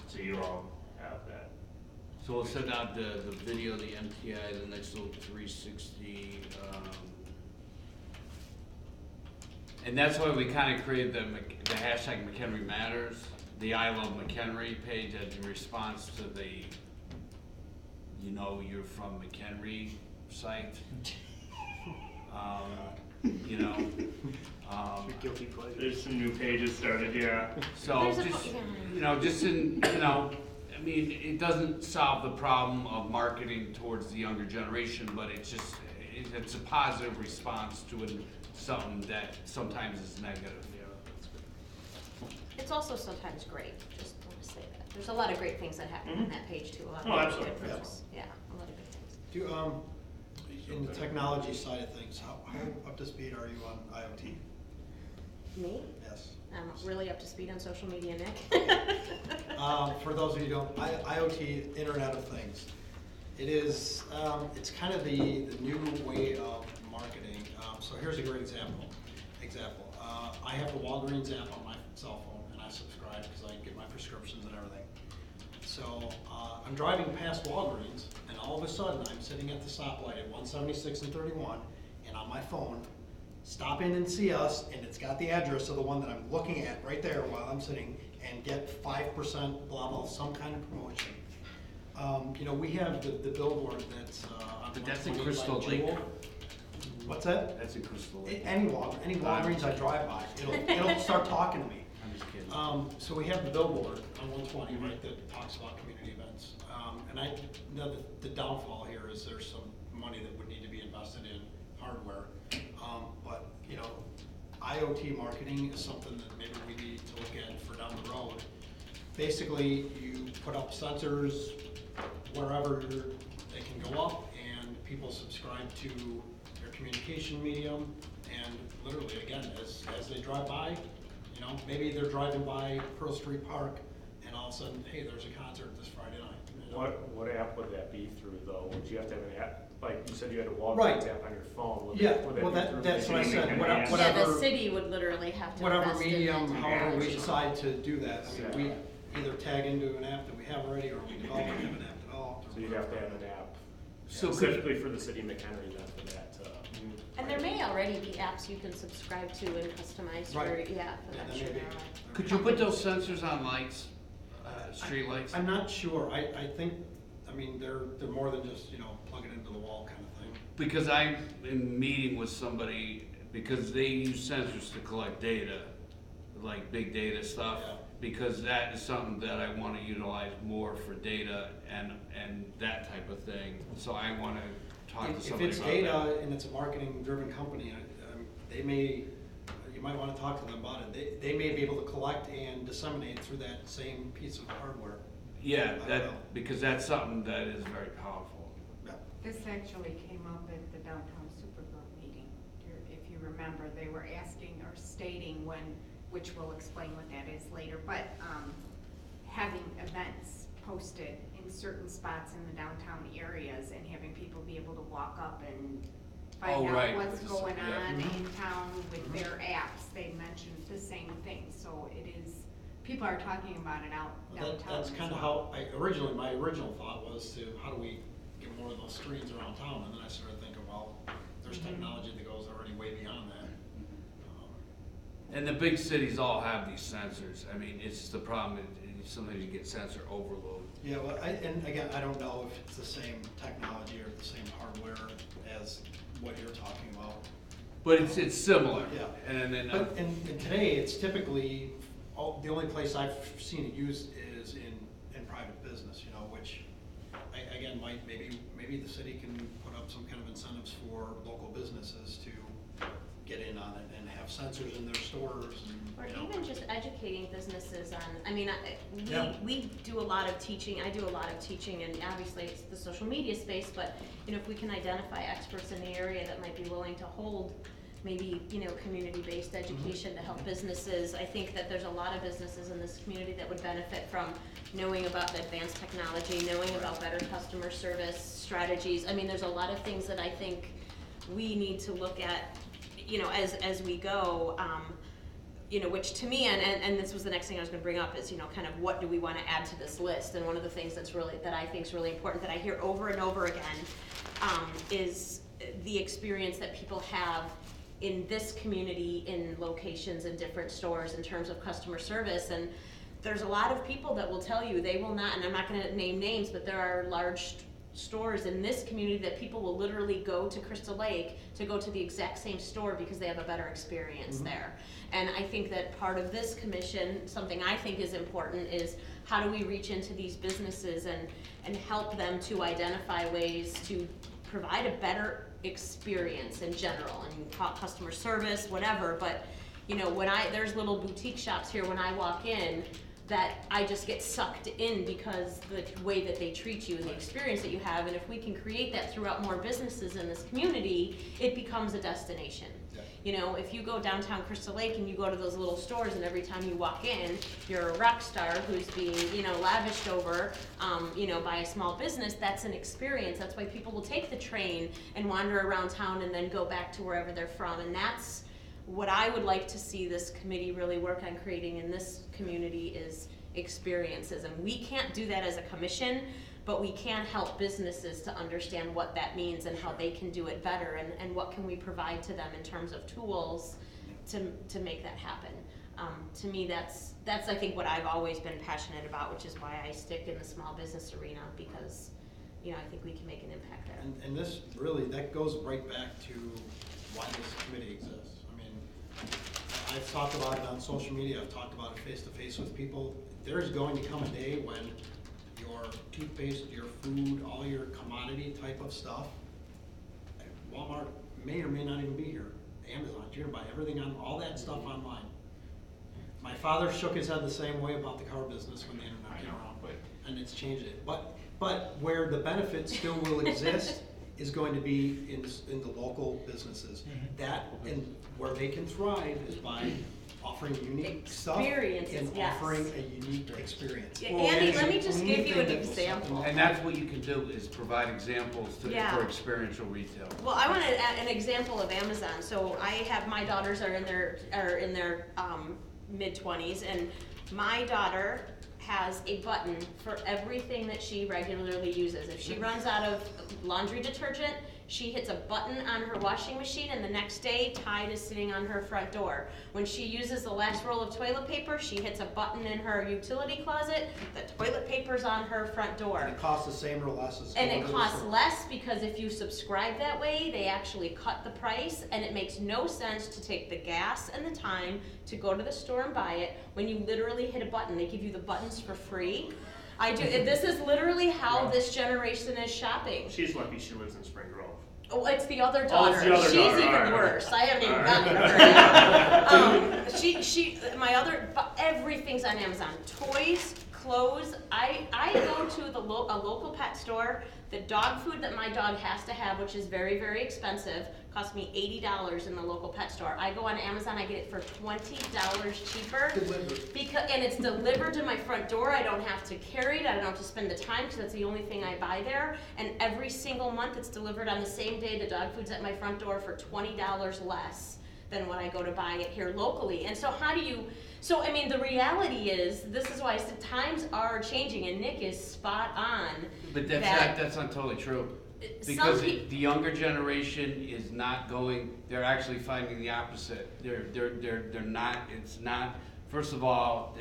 so you all have that. So we'll send out the video, the MTI, the next little 360. And that's why we kind of created the hashtag McHenry Matters, the I Love McHenry page as a response to the you're from McHenry site. Guilty pleasure. There's some new pages started, yeah. So There's a just, po- just in, I mean, it doesn't solve the problem of marketing towards the younger generation, but it's just, it's a positive response to something that sometimes is negative. It's also sometimes great, just want to say that. There's a lot of great things that happen on that page too. A lot of Oh, really absolutely. good things. Yeah, a lot of good things. In the technology side of things, how up to speed are you on IoT? Me? Yes. I'm really up to speed on social media, Nick. For those of you who don't, IoT, Internet of Things. It is, it's kind of the new way of marketing. So here's a great example. I have the Walgreens app on my cell phone, and I subscribe because I get my prescriptions and everything. So I'm driving past Walgreens, and all of a sudden I'm sitting at the stoplight at 176 and 31, and on my phone, stop in and see us, and it's got the address of the one that I'm looking at right there while I'm sitting, and get 5% blah blah, some kind of promotion. You know, we have the billboard that's on But that's in 120 Crystal by Lake. Jewel. What's that? That's in Crystal Lake. Any Walgreens I drive by, it'll start talking to me. I'm just kidding. So we have the billboard on 120, right, that talks about community events. And I know that the downfall here is there's some money that would need to be invested in hardware. But, you know, IoT marketing is something that maybe we need to look at for down the road. Basically, you put up sensors wherever they can go up, and people subscribe to their communication medium, and literally, again, as they drive by, you know, maybe they're driving by Pearl Street Park, and all of a sudden, hey, there's a concert this Friday night. You know? What app would that be through though? Would you have to have an app, like you said you had a Right. Walgreens app on your phone? Would Yeah, would well, be through that's the what I city said. McHenry What- app? whatever- Yeah, the city would literally have to Whatever invest in medium, that however we technology. decide to do that, I mean, we either tag into an app that we have already, or we develop an app developed. So you'd have to have an app So could- specifically for the city of McHenry then for that. And there may already be apps you can subscribe to and customize for, Right. yeah, for Yeah, that, that sure may be. there are. Could you put those sensors on lights, street lights? I'm not sure. I think, I mean, they're more than just, you know, plug it into the wall kind of thing. Because I'm in meeting with somebody, because they use sensors to collect data, like big data stuff. Yeah. Because that is something that I wanna utilize more for data and that type of thing. So I wanna talk to If somebody it's about that. data and it's a marketing-driven company, they may, you might want to talk to them about it. They may be able to collect and disseminate through that same piece of hardware. Yeah, I don't that, know. because that's something that is very powerful. Yeah. This actually came up at the downtown supergroup meeting. If you remember, they were asking or stating which we'll explain what that is later, but having events posted in certain spots in the downtown areas and having people be able to walk up and find out right, what's with the- going yeah. on in town with their apps. They mentioned the same thing, so it is, people are talking about it out Well, downtown. that's as kind of well. how, my original thought was to, how do we get more of those screens around town? And then I started thinking, well, there's technology that goes already way beyond that. And the big cities all have these sensors. I mean, it's just the problem, sometimes you get sensor overload. Yeah, well, and again, I don't know if it's the same technology or the same hardware as what you're talking about. But it's similar. Yeah. And then, But in today, it's typically, the only place I've seen it used is in private business, you know, which, again, maybe the city can put up some kind of incentives for local businesses to get in on it and have sensors in their stores Or and, you know. even just educating businesses on, I mean, Yeah. we do a lot of teaching, I do a lot of teaching, and obviously it's the social media space, but, you know, if we can identify experts in the area that might be willing to hold maybe, you know, community-based education to help businesses, I think that there's a lot of businesses in this community that would benefit from knowing about the advanced technology, knowing about better customer service strategies. I mean, there's a lot of things that I think we need to look at, you know, as we go, you know, which to me, and this was the next thing I was gonna bring up, is, you know, kind of what do we wanna add to this list? And one of the things that I think is really important, that I hear over and over again, is the experience that people have in this community, in locations, in different stores, in terms of customer service. And there's a lot of people that will tell you they will not, and I'm not gonna name names, but there are large stores in this community that people will literally go to Crystal Lake to go to the exact same store because they have a better experience there. And I think that part of this commission, something I think is important, is how do we reach into these businesses and help them to identify ways to provide a better experience in general, and customer service, whatever. But, you know, there's little boutique shops here, when I walk in, that I just get sucked in because the way that they treat you and the experience that you have. And if we can create that throughout more businesses in this community, it becomes a destination. Yeah. You know, if you go downtown Crystal Lake and you go to those little stores and every time you walk in, you're a rock star who's being, you know, lavished over, you know, by a small business, that's an experience. That's why people will take the train and wander around town and then go back to wherever they're from. And that's what I would like to see this committee really work on creating in this community is experiences. And we can't do that as a commission, but we can help businesses to understand what that means and how they can do it better, and what can we provide to them in terms of tools to make that happen. To me, that's I think what I've always been passionate about, which is why I stick in the small business arena, because, you know, I think we can make an impact there. And this really, that goes right back to why this committee exists. I mean, I've talked about it on social media, I've talked about it face to face with people. There's going to come a day when your toothpaste, your food, all your commodity type of stuff, Walmart may or may not even be here. Amazon, you're gonna buy everything on, all that stuff online. My father shook his head the same way about the car business when the internet came around, and it's changed it. But where the benefit still will exist is going to be in the local businesses. That, and where they can thrive is by offering unique stuff and yes. offering a unique experience. Yeah, Andy, let me just give you an example. And that's what you can do, is provide examples for experiential retail. Well, I want to add an example of Amazon. So I have, my daughters are in their mid-20s, and my daughter has a button for everything that she regularly uses. If she runs out of laundry detergent, she hits a button on her washing machine, and the next day Tide is sitting on her front door. When she uses the last roll of toilet paper, she hits a button in her utility closet, the toilet paper's on her front door. And it costs the same or less as and it costs less, because if you subscribe that way, they actually cut the price, and it makes no sense to take the gas and the time to go to the store and buy it when you literally hit a button. They give you the buttons for free. This is literally how this generation is shopping. She's lucky she lives in Spring Grove. Oh, it's the other daughter. It's the other She's daughter. even worse. I haven't even gotten to her yet. Everything's on Amazon. Toys, clothes. I go to a local pet store. The dog food that my dog has to have, which is very, very expensive, costs me $80 in the local pet store. I go on Amazon, I get it for $20 cheaper. Delivered. And it's delivered to my front door. I don't have to carry it. I don't have to spend the time, because that's the only thing I buy there. And every single month it's delivered on the same day. The dog food's at my front door for $20 less than when I go to buy it here locally. And so I mean, the reality is, this is why I said times are changing, and Nick is spot on. But that's not totally true. Because the younger generation is not going, they're actually finding the opposite. They're not, it's not, first of all,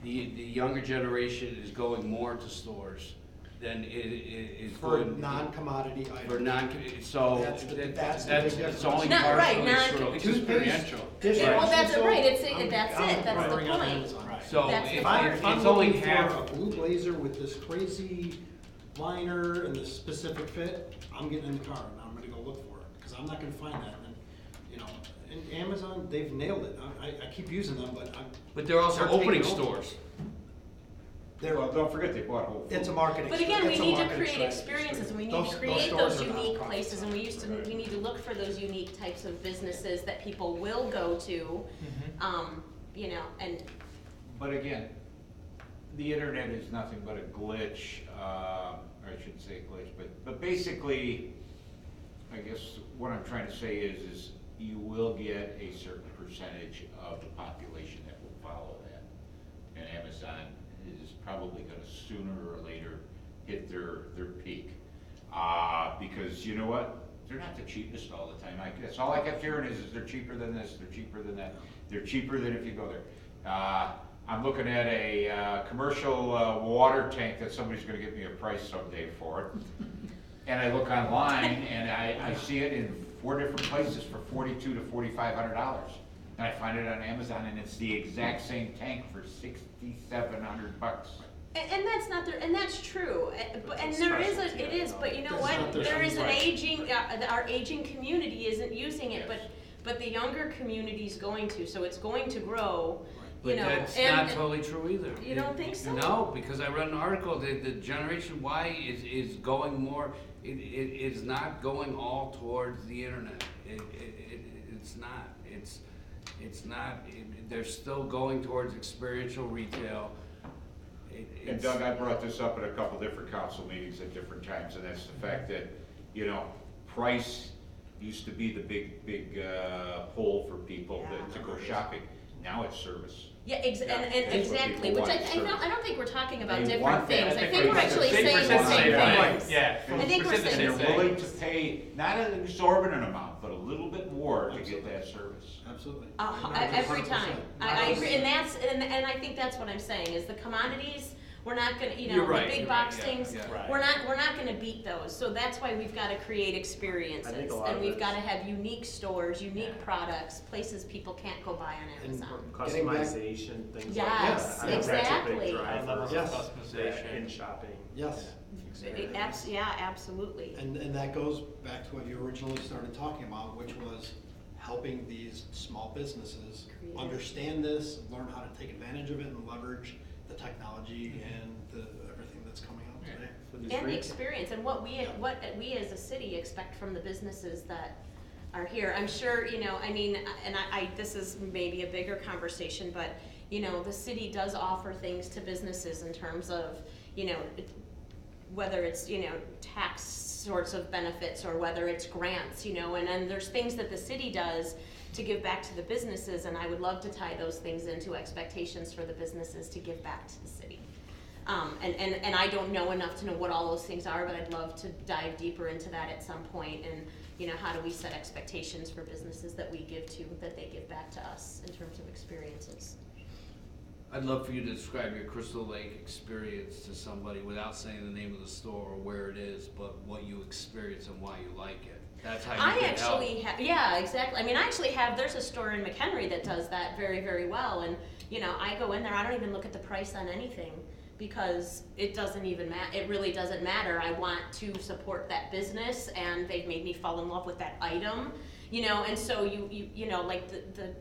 the younger generation is going more to stores than it is For going non-commodity items. For so That's the big it's difference. only Not partially right, true. It's experiential. Well, that's right. That's it. That's That's the point. So That's the If I'm it's only looking half. for a blue blazer with this crazy liner and this specific fit, I'm getting in the car and I'm gonna go look for it, because I'm not gonna find that. And, you know, and Amazon, they've nailed it. I keep using them, But they're also They're opening taking over. stores. Well, don't forget they bought Whole Foods. it's a marketing. But again, we it's a need to marketing create strategy. experiences, and we need Those to create stores those are unique nonprofits. places, and we need to look for those unique types of businesses that people will go to, you know, and. But again, the internet is nothing but a glitch, or I shouldn't say glitch, but basically, I guess what I'm trying to say is you will get a certain percentage of the population that will follow that. And Amazon is probably gonna sooner or later hit their peak. Because you know what? They're not the cheapest all the time. That's all I kept hearing is they're cheaper than this, they're cheaper than that. They're cheaper than if you go there. I'm looking at a commercial water tank that somebody's gonna give me a price someday for it. And I look online and I see it in 4 different places for $4,200 to $4,500. And I find it on Amazon and it's the exact same tank for $6,700. And that's not there, and that's true. And there is it is, but you know what? There is an aging, our aging community isn't using it, but the younger community is going to, so it's going to grow. But that's not totally true either. You don't think so? No, because I read an article that the Generation Y is going more, it is not going all towards the internet. It's not. It's not. They're still going towards experiential retail. And Doug, I brought this up at a couple different council meetings at different times, and that's the fact that, you know, price used to be the big pull for people to go shopping. Now it's service. Yeah, That's what exactly, people which want, I don't think we're talking about They different want that. things. I think we're actually saying the same things. Yeah. I think we're saying They're the same willing to things. pay not an exorbitant amount, but a little bit more to get that service. Absolutely. Every 100%. time. I agree, and I think that's what I'm saying, is the commodities, we're not gonna, you know, You're right, the big you're box right, yeah, things, yeah. Right. we're not gonna beat those. So that's why we've gotta create experiences. I think a lot And of we've it's- gotta have unique stores, unique Yeah. products, places people can't go buy on And Amazon. Getting back- Customization, things Yes, like that. I think that's a exactly. big driver Levels Yes. of customization. in shopping. Yes. Yeah, absolutely. And that goes back to what you originally started talking about, which was helping these small businesses Creative. understand this, learn how to take advantage of it and leverage the technology and everything that's coming out today. And the experience, and what we as a city expect from the businesses that are here. I'm sure, you know, I mean, and this is maybe a bigger conversation, but, you know, the city does offer things to businesses in terms of, you know, whether it's, you know, tax sorts of benefits or whether it's grants, you know, and then there's things that the city does to give back to the businesses, and I would love to tie those things into expectations for the businesses to give back to the city. And I don't know enough to know what all those things are, but I'd love to dive deeper into that at some point. And, you know, how do we set expectations for businesses that we give to, that they give back to us in terms of experiences? I'd love for you to describe your Crystal Lake experience to somebody without saying the name of the store or where it is, but what you experience and why you like it. That's how you I can actually help. yeah, exactly. I mean, I actually have, there's a store in McHenry that does that very, very well. And, you know, I go in there, I don't even look at the price on anything because it doesn't even matter. It really doesn't matter. I want to support that business and they've made me fall in love with that item, you know, and so you know, like the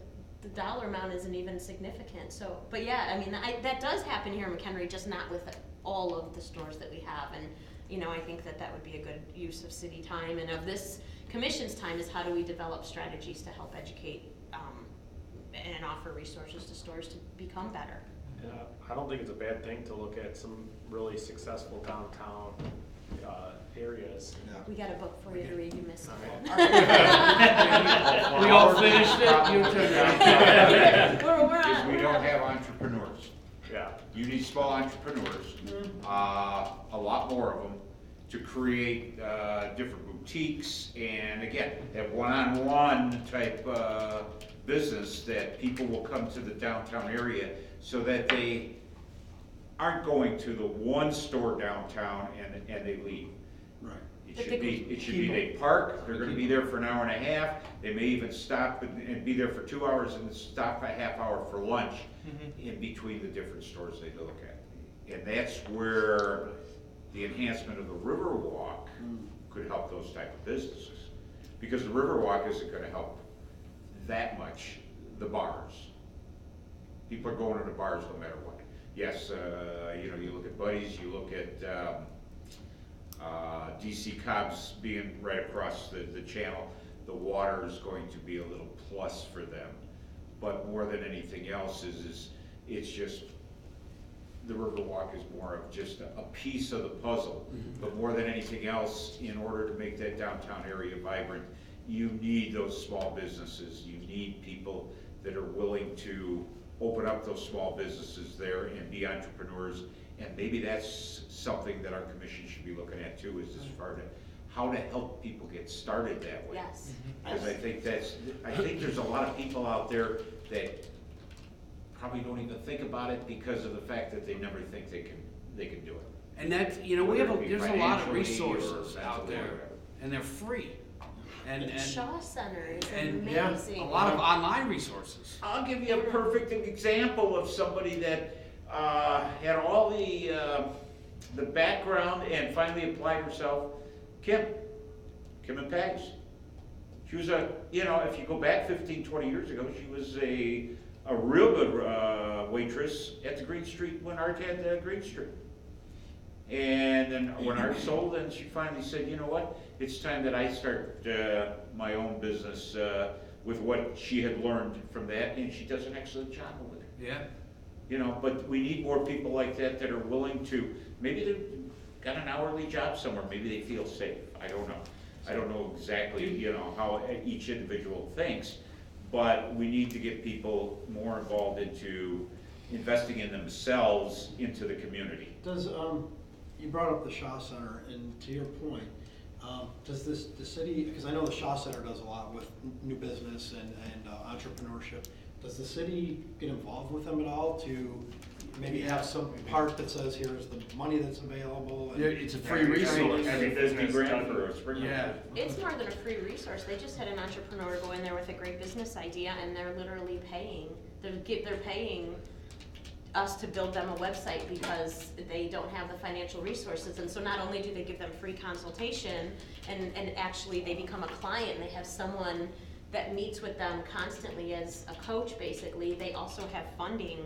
dollar amount isn't even significant. So, but yeah, I mean, that does happen here in McHenry, just not with all of the stores that we have. And, you know, I think that would be a good use of city time and of this commission's time, is how do we develop strategies to help educate and offer resources to stores to become better. Yeah, I don't think it's a bad thing to look at some really successful downtown areas. We got a book for you to read, you missed it. We all finished it, you took it. We're Is on. we don't have entrepreneurs. Yeah. You need small entrepreneurs, a lot more of them, to create different boutiques, and again, that one-on-one type business that people will come to the downtown area so that they aren't going to the one store downtown and they leave. Right. It should be they park, they're gonna be there for an hour and a half, they may even stop and be there for 2 hours and stop a half hour for lunch in between the different stores they look at. And that's where the enhancement of the Riverwalk could help those type of businesses. Because the Riverwalk isn't gonna help that much the bars. People are going to the bars no matter what. Yes, you know, you look at Buddy's, you look at DC Cobb's being right across the channel. The water is going to be a little plus for them. But more than anything else it's just, the Riverwalk is more of just a piece of the puzzle. But more than anything else, in order to make that downtown area vibrant, you need those small businesses. You need people that are willing to open up those small businesses there and be entrepreneurs. And maybe that's something that our commission should be looking at too, is as far to how to help people get started that way. Yes. Because I think there's a lot of people out there that probably don't even think about it because of the fact that they never think they can do it. And that's, you know, Whether it be there's a lot of financially or resources out mentally or there, whatever. and they're free. And Shaw Center is and, amazing. a lot of online resources. I'll give you a perfect example of somebody that had all the background and finally applied herself. Kim and Patty's. She was you know, if you go back 15, 20 years ago, she was a a real good waitress at the Green Street when Art had Green Street. And then when Art sold, then she finally said, you know what, it's time that I start my own business with what she had learned from that, and she does an excellent job with it. Yeah. You know, but we need more people like that that are willing to, maybe they've got an hourly job somewhere, maybe they feel safe, I don't know. I don't know exactly, you know, how each individual thinks, but we need to get people more involved into investing in themselves into the community. Does, you brought up the Shaw Center, and to your point, does the city, because I know the Shaw Center does a lot with new business and entrepreneurship, does the city get involved with them at all to maybe have some part that says here's the money that's available? And It's a free resource. Every business $50,000 for a spring. Yeah. It's more than a free resource. They just had an entrepreneur go in there with a great business idea, and they're literally paying. They're paying us to build them a website because they don't have the financial resources. And so not only do they give them free consultation, and actually they become a client and they have someone that meets with them constantly as a coach, basically, they also have funding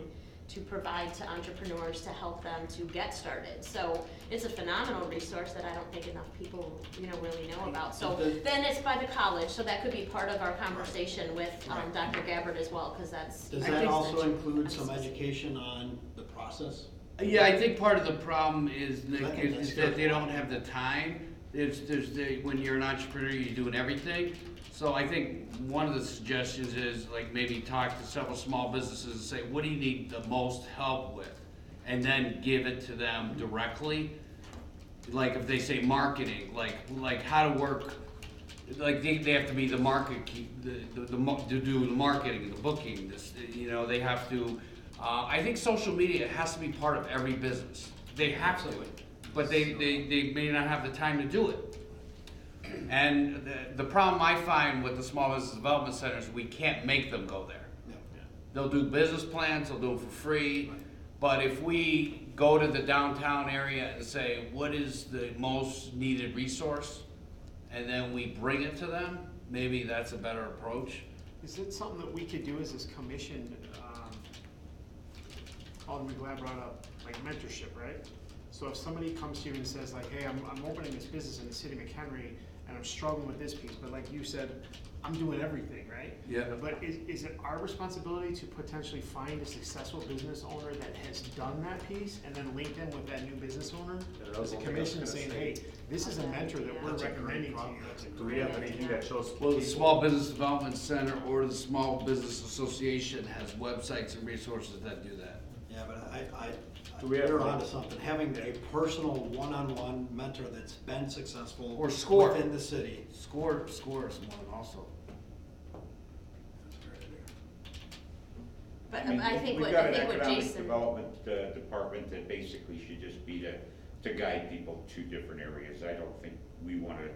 to provide to entrepreneurs to help them to get started. So it's a phenomenal resource that I don't think enough people, really know about. So then it's by the college, so that could be part of our conversation with Dr. Gabbard as well, because that's. Does that also include some education on the process? Yeah, I think part of the problem is, Nick, I think is that's that they don't have the time. When you're an entrepreneur, you're doing everything. So I think one of the suggestions is like maybe talk to several small businesses and say, what do you need the most help with? And then give it to them directly. Like if they say marketing, like how to work, like they have to be the market, to do the marketing, the booking, they have to, I think social media has to be part of every business. They have to, but they may not have the time to do it. And the problem I find with the small business development centers, we can't make them go there. Yeah. They'll do business plans, they'll do them for free, but if we go to the downtown area and say, what is the most needed resource, and then we bring it to them, maybe that's a better approach. Is it something that we could do as this commission? Alderman Glad brought up like mentorship, right? So if somebody comes to you and says like, hey, I'm opening this business in the city of McHenry, and I'm struggling with this piece, but like you said, I'm doing everything, right? Yeah. But is it our responsibility to potentially find a successful business owner that has done that piece and then link in with that new business owner? As a commission saying, hey, this is a mentor that we're recommending to you. Do we have anything that shows? Well, the Small Business Development Center or the Small Business Association has websites and resources that do that. Yeah, but We're onto something. Having a personal one-on-one mentor that's been successful Or SCORE. within the city. SCORE is one also. But mean, I think we've what got an Jason. economic development department that basically should just be to guide people to different areas. I don't think we want to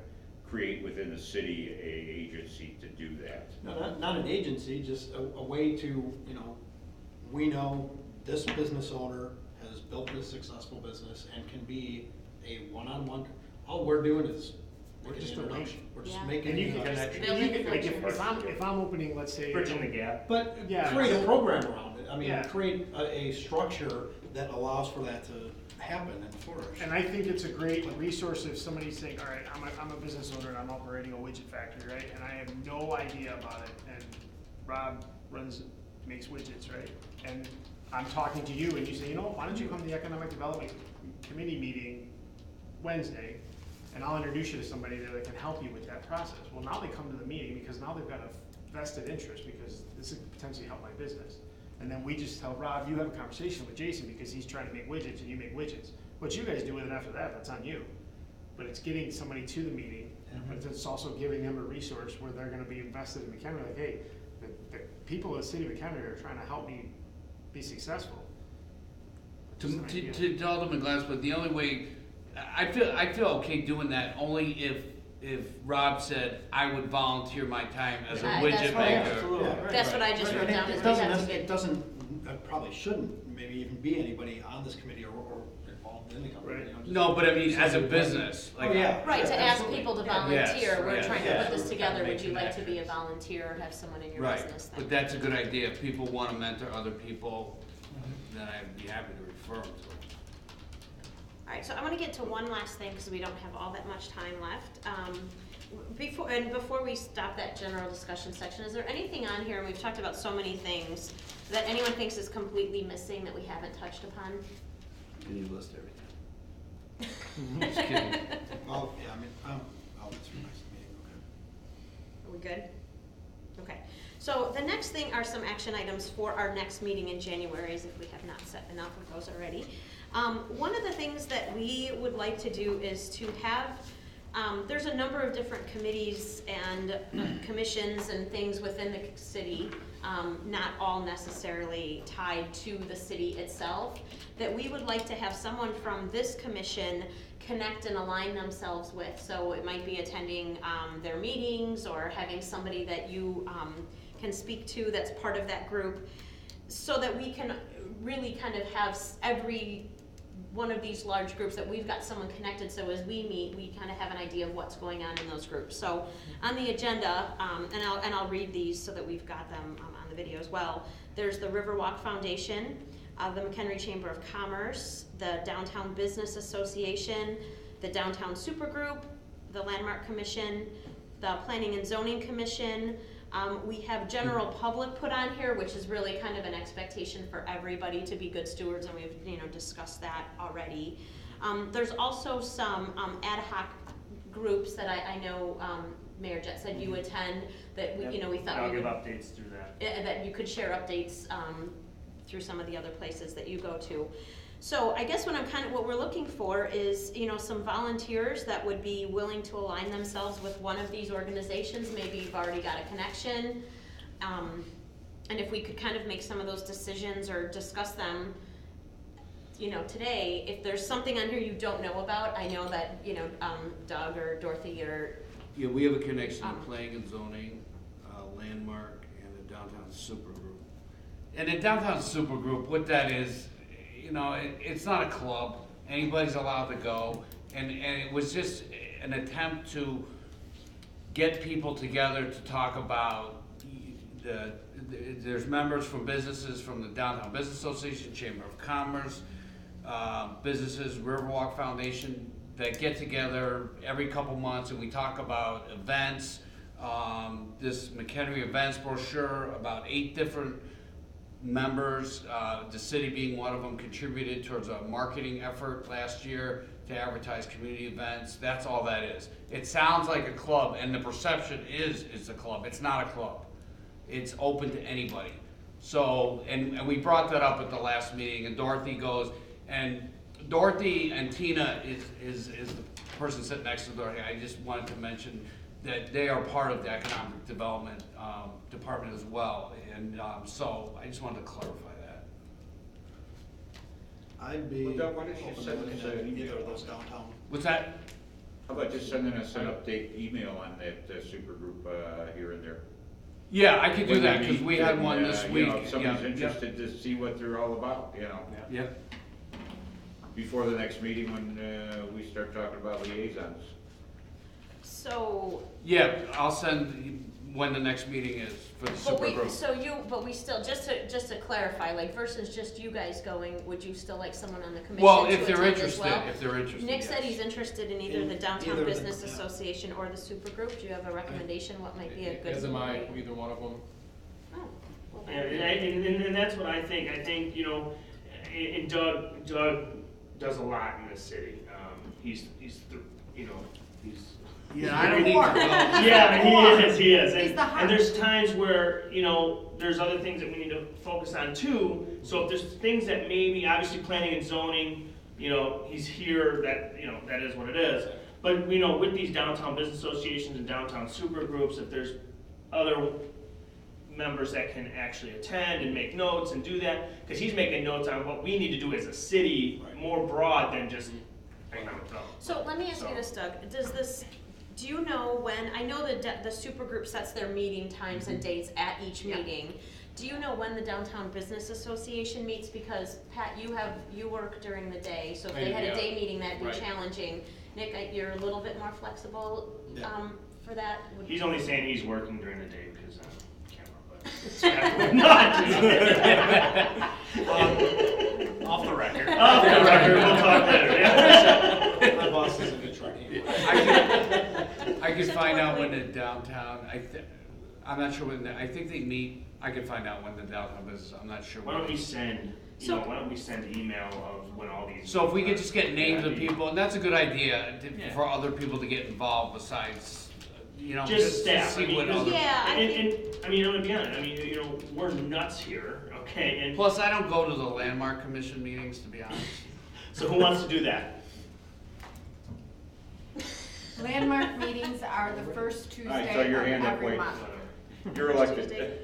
create within the city a agency to do that. No, not an agency, just a way to, we know this business owner has built this successful business and can be a one-on-one. All we're doing is We're just making an introduction. We're just Yeah. making And you an can introduction. connect, you can, like, if I'm opening, let's say. Bridging the gap. But Yeah. create a program around it. I mean, Yeah. create a structure that allows for that to happen and flourish. And I think it's a great resource if somebody's saying, all right, I'm a business owner and I'm operating a widget factory, right? And I have no idea about it, and Rob makes widgets, right? And I'm talking to you and you say, why don't you come to the Economic Development Committee meeting Wednesday, and I'll introduce you to somebody there that can help you with that process. Well, now they come to the meeting because now they've got a vested interest because this could potentially help my business. And then we just tell Rob, you have a conversation with Jason because he's trying to make widgets and you make widgets. What you guys do with it after that, that's on you. But it's getting somebody to the meeting, but it's also giving them a resource where they're gonna be invested in McHenry, like, hey, the people of the city of McHenry are trying to help me be successful. To Alderman Glass, but the only way, I feel okay doing that only if Rob said, I would volunteer my time as a That's widget what- maker. Absolutely. Yeah. That's what I just wrote down, is we have to get. It doesn't, probably shouldn't maybe even be anybody on this committee or involved in the government. You know, just- No, but I mean, as a business, like. Oh, yeah. Right, to ask absolutely. people to Yeah. volunteer, Yes, we're right. trying to Yeah. put this together, Make would you like to be a connections. volunteer or have someone in your Right, business but then? that's a good idea. If people want to mentor other people, then I'd be happy to refer them to it. All right, so I want to get to one last thing because we don't have all that much time left. Before we stop that general discussion section, is there anything on here, and we've talked about so many things, that anyone thinks is completely missing that we haven't touched upon? Can you list everything? Just kidding. Oh, yeah, I mean, I'll answer next meeting, okay. Are we good? Okay. So the next thing are some action items for our next meeting in January, as if we have not set enough of those already. One of the things that we would like to do is to have, there's a number of different committees and commissions and things within the city, not all necessarily tied to the city itself, that we would like to have someone from this commission connect and align themselves with. So it might be attending their meetings or having somebody that you can speak to that's part of that group, so that we can really kind of have every one of these large groups that we've got someone connected, so as we meet, we kind of have an idea of what's going on in those groups. So on the agenda, and I'll read these so that we've got them on the video as well. There's the Riverwalk Foundation, the McHenry Chamber of Commerce, the Downtown Business Association, the Downtown Supergroup, the Landmark Commission, the Planning and Zoning Commission. We have general public put on here, which is really kind of an expectation for everybody to be good stewards, and we've discussed that already. There's also some ad hoc groups that I know Mayor Jett said you attend, that we thought I'll we give would, updates through that. that you could share updates through some of the other places that you go to. So I guess what we're looking for is, some volunteers that would be willing to align themselves with one of these organizations. Maybe you've already got a connection. And if we could kind of make some of those decisions or discuss them, today, if there's something on here you don't know about, I know that, Doug or Dorothy or. Yeah, we have a connection to Planning and Zoning, Landmark, and the Downtown Supergroup. And the Downtown Supergroup, what that is, it's not a club. Anybody's allowed to go. And it was just an attempt to get people together to talk about there's members from businesses from the Downtown Business Association, Chamber of Commerce, businesses, Riverwalk Foundation, that get together every couple months and we talk about events. This McHenry events brochure, about 8 different members, the city being one of them, contributed towards a marketing effort last year to advertise community events. That's all that is. It sounds like a club, and the perception is it's a club. It's not a club. It's open to anybody. So, and we brought that up at the last meeting, and Dorothy goes, and Dorothy and Tina is the person sitting next to Dorothy. I just wanted to mention that they are part of the economic development department as well, and so I just wanted to clarify that. I'd be Well, Doug, why don't you open to send looking us an at email either of on those that? downtown. What's that? How about just sending us an update email on that super group here and there? Yeah, I could do When that we because meet, we had and, one this you week. know, if somebody's Yeah, interested to see what they're all about, Yep. before the next meeting when we start talking about liaisons. So, Yeah, I'll send when the next meeting is for the super group. but we still, just to clarify, like versus just you guys going, would you still like someone on the commission Well, to if they're attend as interested, well? if they're interested. Nick said yes. he's interested in either In the Downtown either of the- Business yeah. Association or the supergroup. Do you have a recommendation? What might be a good? As am I, either one of them. Oh, well, Yeah, then- and that's what I think. I think, and Doug does a lot in this city. He's Yeah, I don't need to go. yeah, he is. He's And, the heart. and there's times where, there's other things that we need to focus on too. So if there's things that maybe, obviously planning and zoning, he's here, that is what it is. But, with these downtown business associations and downtown super groups, if there's other members that can actually attend and make notes and do that, because he's making notes on what we need to do as a city, more broad than just economic development. So let me ask you this, Doug. Do you know when, I know the supergroup sets their meeting times and dates at each meeting. Do you know when the Downtown Business Association meets? Because Pat, you work during the day, so if they had a day meeting, that'd be Right. challenging. Nick, you're a little bit more flexible, for that? He's only saying he's working during the day because camera, but not. Off the record. Off the record, we'll talk later. Yeah. My boss is a good truck. I could find out when the downtown, I'm not sure when, I think they meet, I could find out when the downtown business, I'm not sure. Why don't we send, why don't we send email of when all these. So if we could just get names of people, and that's a good idea, Yeah. for other people to get involved besides, Just staff. see I mean, what because- other. Yeah, I and I mean, I'm gonna be honest. I mean, we're nuts here, okay? And Plus, I don't go to the landmark commission meetings, to be honest. so who wants to do that? Landmark meetings are the first All right, so Tuesday your of hand up, every wait. month. You're elected. Tuesday.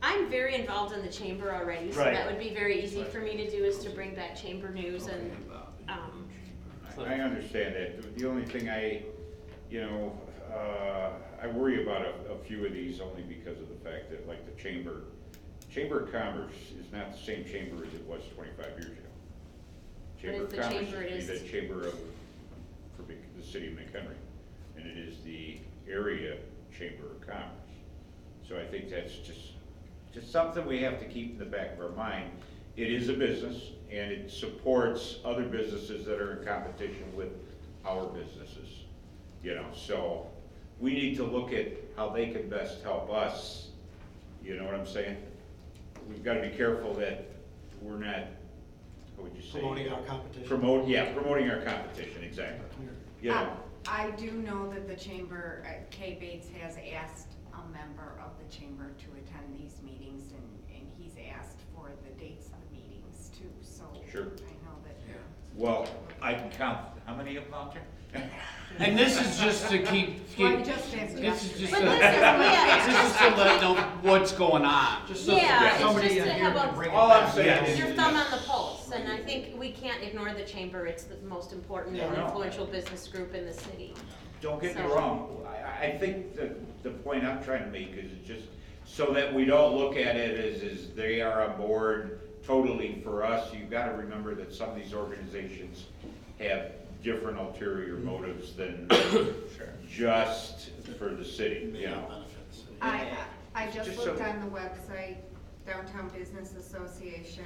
I'm very involved in the chamber already, so Right. that would be very easy for me to do, is to bring back chamber news and, I understand that. The only thing I worry about a few of these only because of the fact that, like, the Chamber of Commerce is not the same chamber as it was 25 years ago. Chamber of the Commerce chamber it is is. the chamber for the city of McHenry, and it is the area chamber of commerce. So I think that's just something we have to keep in the back of our mind. It is a business, and it supports other businesses that are in competition with our businesses, so we need to look at how they can best help us, you know what I'm saying? We've got to be careful that we're not, what would you say? Promoting our competition. Promoting our competition, exactly. I do know that the chamber, Kay Bates has asked a member of the chamber to attend these meetings, and he's asked for the dates of the meetings too, so. Sure. I know that. Well, I can count, how many of them out there? And this is just to keep, Well, I just asked this is just But to, this is- yeah. this is to let know what's going on. yeah, it's just to have All I'm saying is. your thumb on the pulse, and I think we can't ignore the chamber. It's the most important and influential business group in the city. Don't get me So- wrong, I think the point I'm trying to make is just so that we don't look at it as they are on board totally for us. You've got to remember that some of these organizations have different ulterior motives than just for the city, Benefits. I just Just looked so- on the website, Downtown Business Association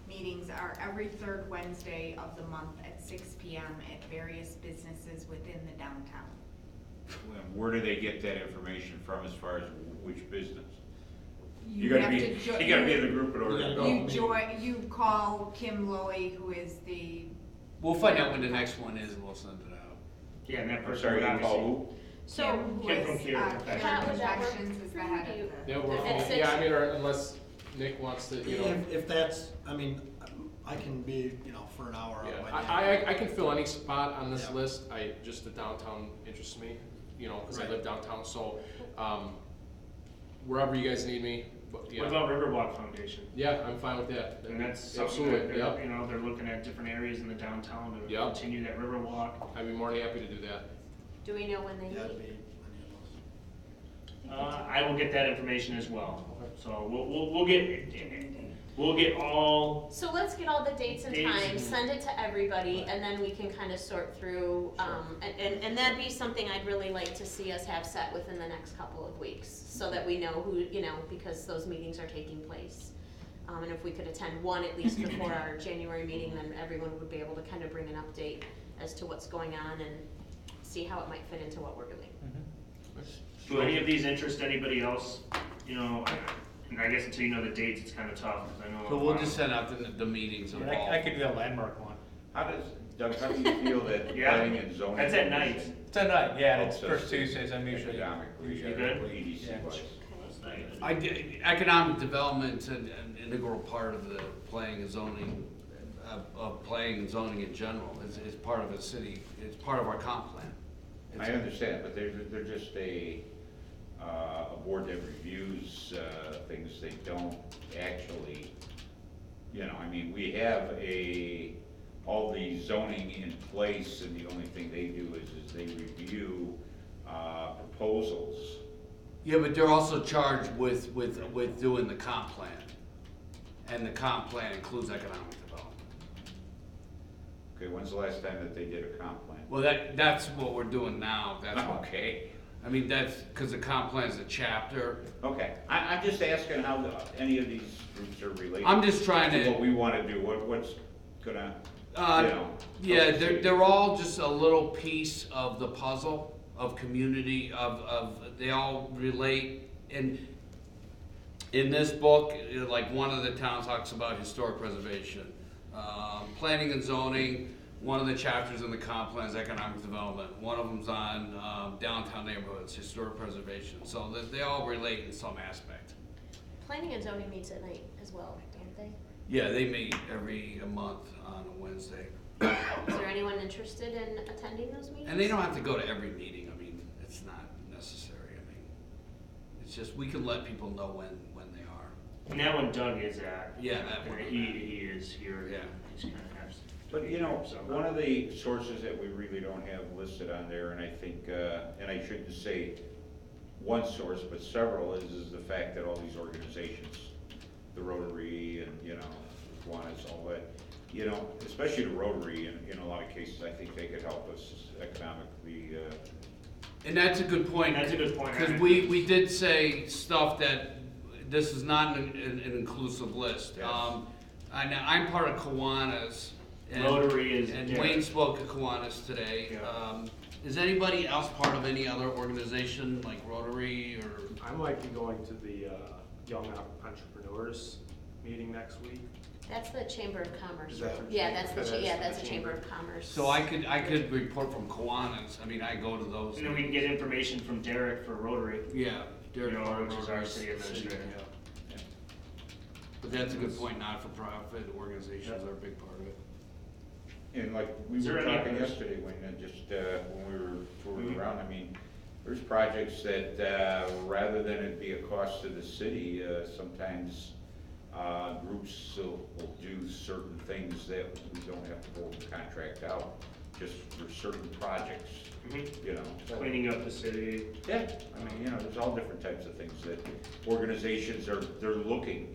meetings are every third Wednesday of the month at 6 PM at various businesses within the downtown. Where do they get that information from as far as which business? You You gotta have be, to jo- you gotta be in the group in order You to gotta go. go. You call Kim Lowy, who is the. We'll find out when the next one is, and we'll send it out. Yeah, and that I'm person sorry, would you obviously. call who? So, Kim, who Kim from is, Care Confections. Pat, would that work Confections is for the you? head Do of you- the. Yeah, we're, At six? yeah, I mean, or unless Nick wants to, If that's, I can be, for an hour. Yeah, on my I can fill any spot on this Yeah. list, just the downtown interests me, because I Right. live downtown, so, wherever you guys need me, but, What yeah, about Riverwalk Foundation? yeah, I'm fine with that. And that's something Absolutely, that they're, yep, they're looking at different areas in the downtown to Yep. continue that Riverwalk. I'd be more than happy to do that. do we know when they Yeah, it'd meet? be any of those. I will get that information as well. So we'll get all, So let's get all the dates and Dates. times, send it to everybody, and then we can kind of sort through, and that'd be something I'd really like to see us have set within the next couple of weeks, so that we know who, because those meetings are taking place. And if we could attend one at least before our January meeting, then everyone would be able to kind of bring an update as to what's going on and see how it might fit into what we're doing. do any of these interest anybody else? And I guess until you know the dates, it's kind of tough, because I know. So we'll just send out the meetings of all. I could do that landmark one. Doug, how do you feel that Yeah. planning and zoning? That's at night. It's at night, yeah, and it's Also, first Tuesdays, I'm usually. Economically, You good? EDC Yeah. wise. Economic development's an integral part of the planning and zoning, of planning and zoning in general. It's part of the city, it's part of our comp plan. I understand, but they're just a board that reviews things. They don't actually, we have all the zoning in place, and the only thing they do is they review proposals Yeah, but they're also charged with doing the comp plan. And the comp plan includes economic development. Okay, when's the last time that they did a comp plan? Well, that's what we're doing now. That's what, Okay, I mean, that's because the comp plan is a chapter. okay. I'm just asking how any of these groups are related. I'm just trying to to. what we want to do, what's gonna, Yeah, they're all just a little piece of the puzzle of community, they all relate. And in this book, like one of the towns talks about historic preservation. Planning and zoning, one of the chapters in the comp plan is economic development. One of them's on downtown neighborhoods, historic preservation. So they all relate in some aspect. Planning and zoning meets at night as well, don't they? Yeah, they meet every month on a Wednesday. Is there anyone interested in attending those meetings? And they don't have to go to every meeting. I mean, it's not necessary. I mean, it's just we can let people know when they are. And that one Doug is at. Yeah, that one. He is here. Yeah. He's kind of has. but one of the sources that we really don't have listed on there, and I think, and I shouldn't say one source, but several, is the fact that all these organizations, the Rotary and, Kiwanis, all that, especially the Rotary, in a lot of cases, I think they could help us economically. And that's a good point. That's a good point. Because we did say stuff that this is not an inclusive list. Yes. I'm part of Kiwanis. And, Rotary is. And Wayne spoke at Kiwanis today. Yeah. Is anybody else part of any other organization like Rotary or? I might be going to the Young Entrepreneurs meeting next week. That's the Chamber of Commerce. Is that right? the- Yeah, that's the that's the the Chamber Chamber. of Commerce. So I could report from Kiwanis. I mean, I go to those. And then we can get information from Derek for Rotary. Yeah, Derek which is our city administrator. Yeah. But that's a good point. Not-for-profit organizations are a big part of it. And like we Is there were any talking others? yesterday when we were touring around, I mean, there's projects that rather than it be a cost to the city, sometimes groups will do certain things that we don't have to hold the contract out, just for certain projects, so- Cleaning up the city. Yeah, I mean, there's all different types of things that organizations they're looking,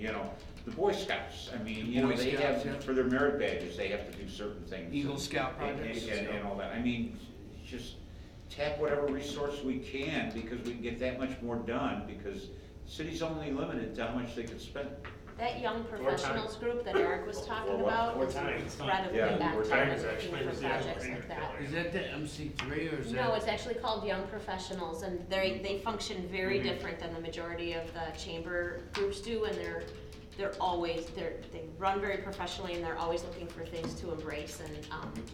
the Boy Scouts, I mean, Boy they Scouts, have, yeah. for their merit badges, they have to do certain things. Eagle Scout And- projects. And all that, I mean, just tap whatever resource we can, because we can get that much more done, because the city's only limited to how much they can spend. That young professionals group that Eric was talking Or what? about Or is time. incredibly Yeah, active or time and is looking actually- for yeah, projects like that. Is that the MC3 or is that? No, it's actually called Young Professionals, and they function very Mm-hmm. different than the majority of the chamber groups do, and they run very professionally, and they're always looking for things to embrace and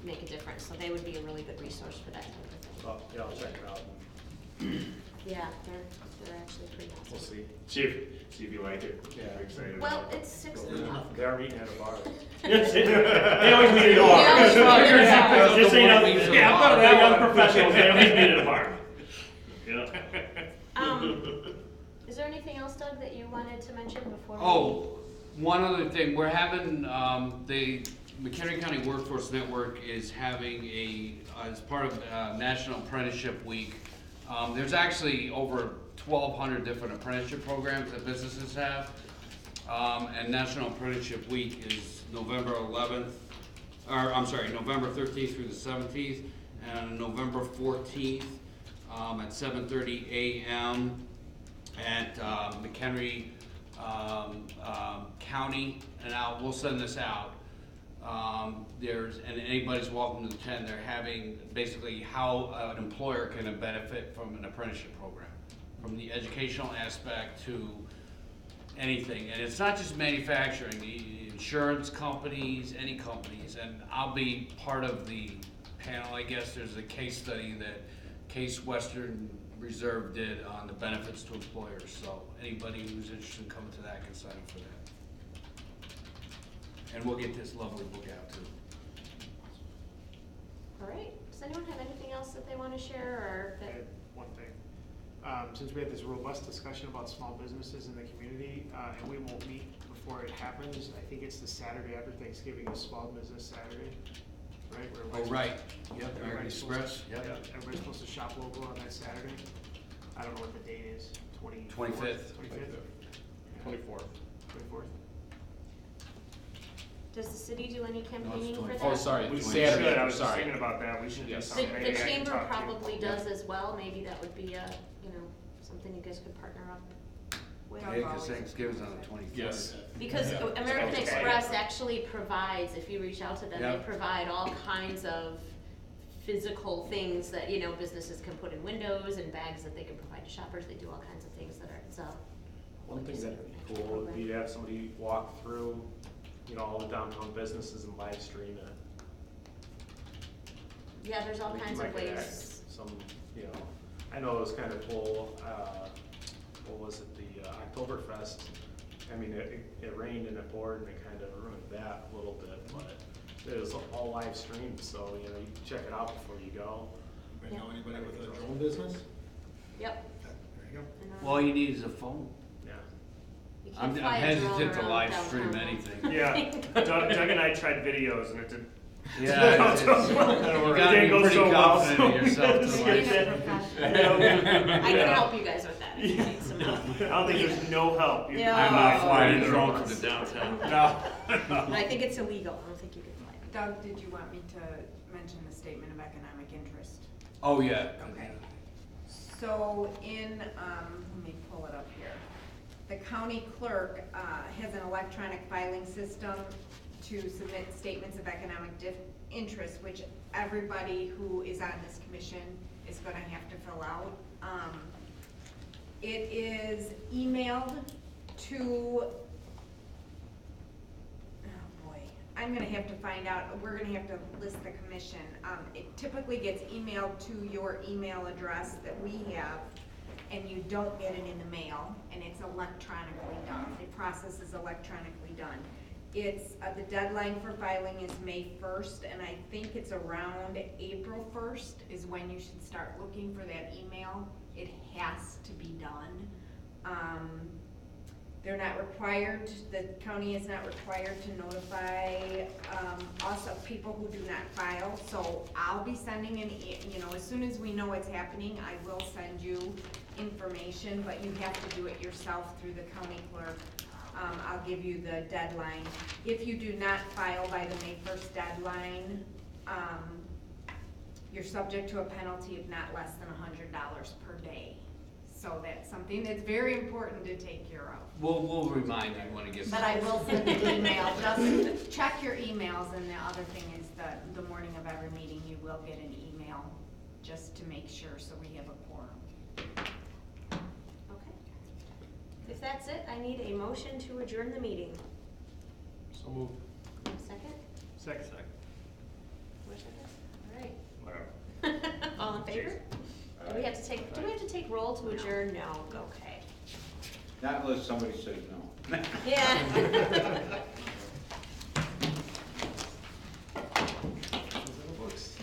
make a difference. So they would be a really good resource for that type of thing. Oh, yeah, I'll check it out. Yeah, they're actually pretty We'll awesome. see. See if you like it. Yeah. I'm excited Well, about it. it's 6 They o'clock. are meeting at a bar. Yes, they always meet at a bar. They always meet at a bar. Just so you know, Meet at a yeah, I'm bar. part of that young professionals, they always meet at a bar. Yeah. Is there anything else, Doug, that you wanted to mention before? Oh, one other thing, we're having, the McHenry County Workforce Network is having as part of National Apprenticeship Week, there's actually over 1,200 different apprenticeship programs that businesses have. And National Apprenticeship Week is November 13th through the 17th, and November 14th at 7:30 a.m. at McHenry County, and we'll send this out. And anybody's welcome to attend. They're having basically how an employer can benefit from an apprenticeship program, from the educational aspect to anything. And it's not just manufacturing, the insurance companies, any companies, and I'll be part of the panel. I guess there's a case study that Case Western Reserve did on the benefits to employers, so anybody who's interested in coming to that can sign up for that. And we'll get this lovely book out too. All right, does anyone have anything else that they want to share, or I that? had one thing. Since we had this robust discussion about small businesses in the community, and we won't meet before it happens, I think it's the Saturday after Thanksgiving is Small Business Saturday, right? Where Oh, right, yep, American Everybody's supposed Express, to- yep. Everybody's supposed to shop local on that Saturday. I don't know what the date is, 25th. 25th? 24th. 24th? Does the city do any campaigning for that? Oh, sorry, We should, Saturday, I was just sorry. thinking about that, we should do Yes. The, something. the Maybe I can chamber talk to you. probably does as well, maybe that would be a, something you guys could partner up with. Doug Yeah, because always Thanksgiving's does on the it. 25th. Yes. Because Yeah. American Okay. Express actually provides, if you reach out to them, they Yep. provide all kinds of physical things that, businesses can put in windows and bags that they can provide to shoppers. They do all kinds of things that are, it's a. One thing that'd be cool would be to have somebody walk through, all the downtown businesses and live stream it. Yeah, there's all I think kinds you of might get ways. Some, I know it was kind of cool, what was it, the Oktoberfest. I mean, it rained and it poured and it kind of ruined that a little bit, but it was all live streamed, so, you can check it out before you go. Anybody know anybody with a drone business? Yep. There you go. And, All you need is a phone. Yeah. you I'm can't fly a drone hesitant to around live stream downtown. anything. Yeah, Doug and I tried videos and it did. Yeah, it's- you gotta be pretty confident in yourself to Being like. a professional. I can help you guys with that if you need some help. I don't think there's no help. You can Yeah. I'm not provide flying a either drone of to us. the downtown. And I think it's illegal. I don't think you can fly. Doug, did you want me to mention the statement of economic interest? Oh, yeah. Okay. So let me pull it up here. The county clerk has an electronic filing system to submit statements of economic interest, which everybody who is on this commission is gonna have to fill out. It is emailed to, oh boy, I'm gonna have to find out, we're gonna have to list the commission. It typically gets emailed to your email address that we have, and you don't get it in the mail, and it's electronically done. The process is electronically done. It's, the deadline for filing is May 1st, and I think it's around April 1st is when you should start looking for that email. It has to be done. They're not required, the county is not required to notify us of people who do not file, so I'll be sending as soon as we know what's happening, I will send you information, but you have to do it yourself through the county clerk. I'll give you the deadline. If you do not file by the May 1st deadline, you're subject to a penalty of not less than $100 per day. So that's something that's very important to take care of. We'll remind you when it gets. But I will send an email. Just check your emails, and the other thing is that the morning of every meeting, you will get an email just to make sure, so we have a quorum. Okay. If that's it, I need a motion to adjourn the meeting. So moved. A second? Second. More seconds? All right. Whatever. All in favor? Do we have to take roll to adjourn? No, okay. Not unless somebody says no. Yeah.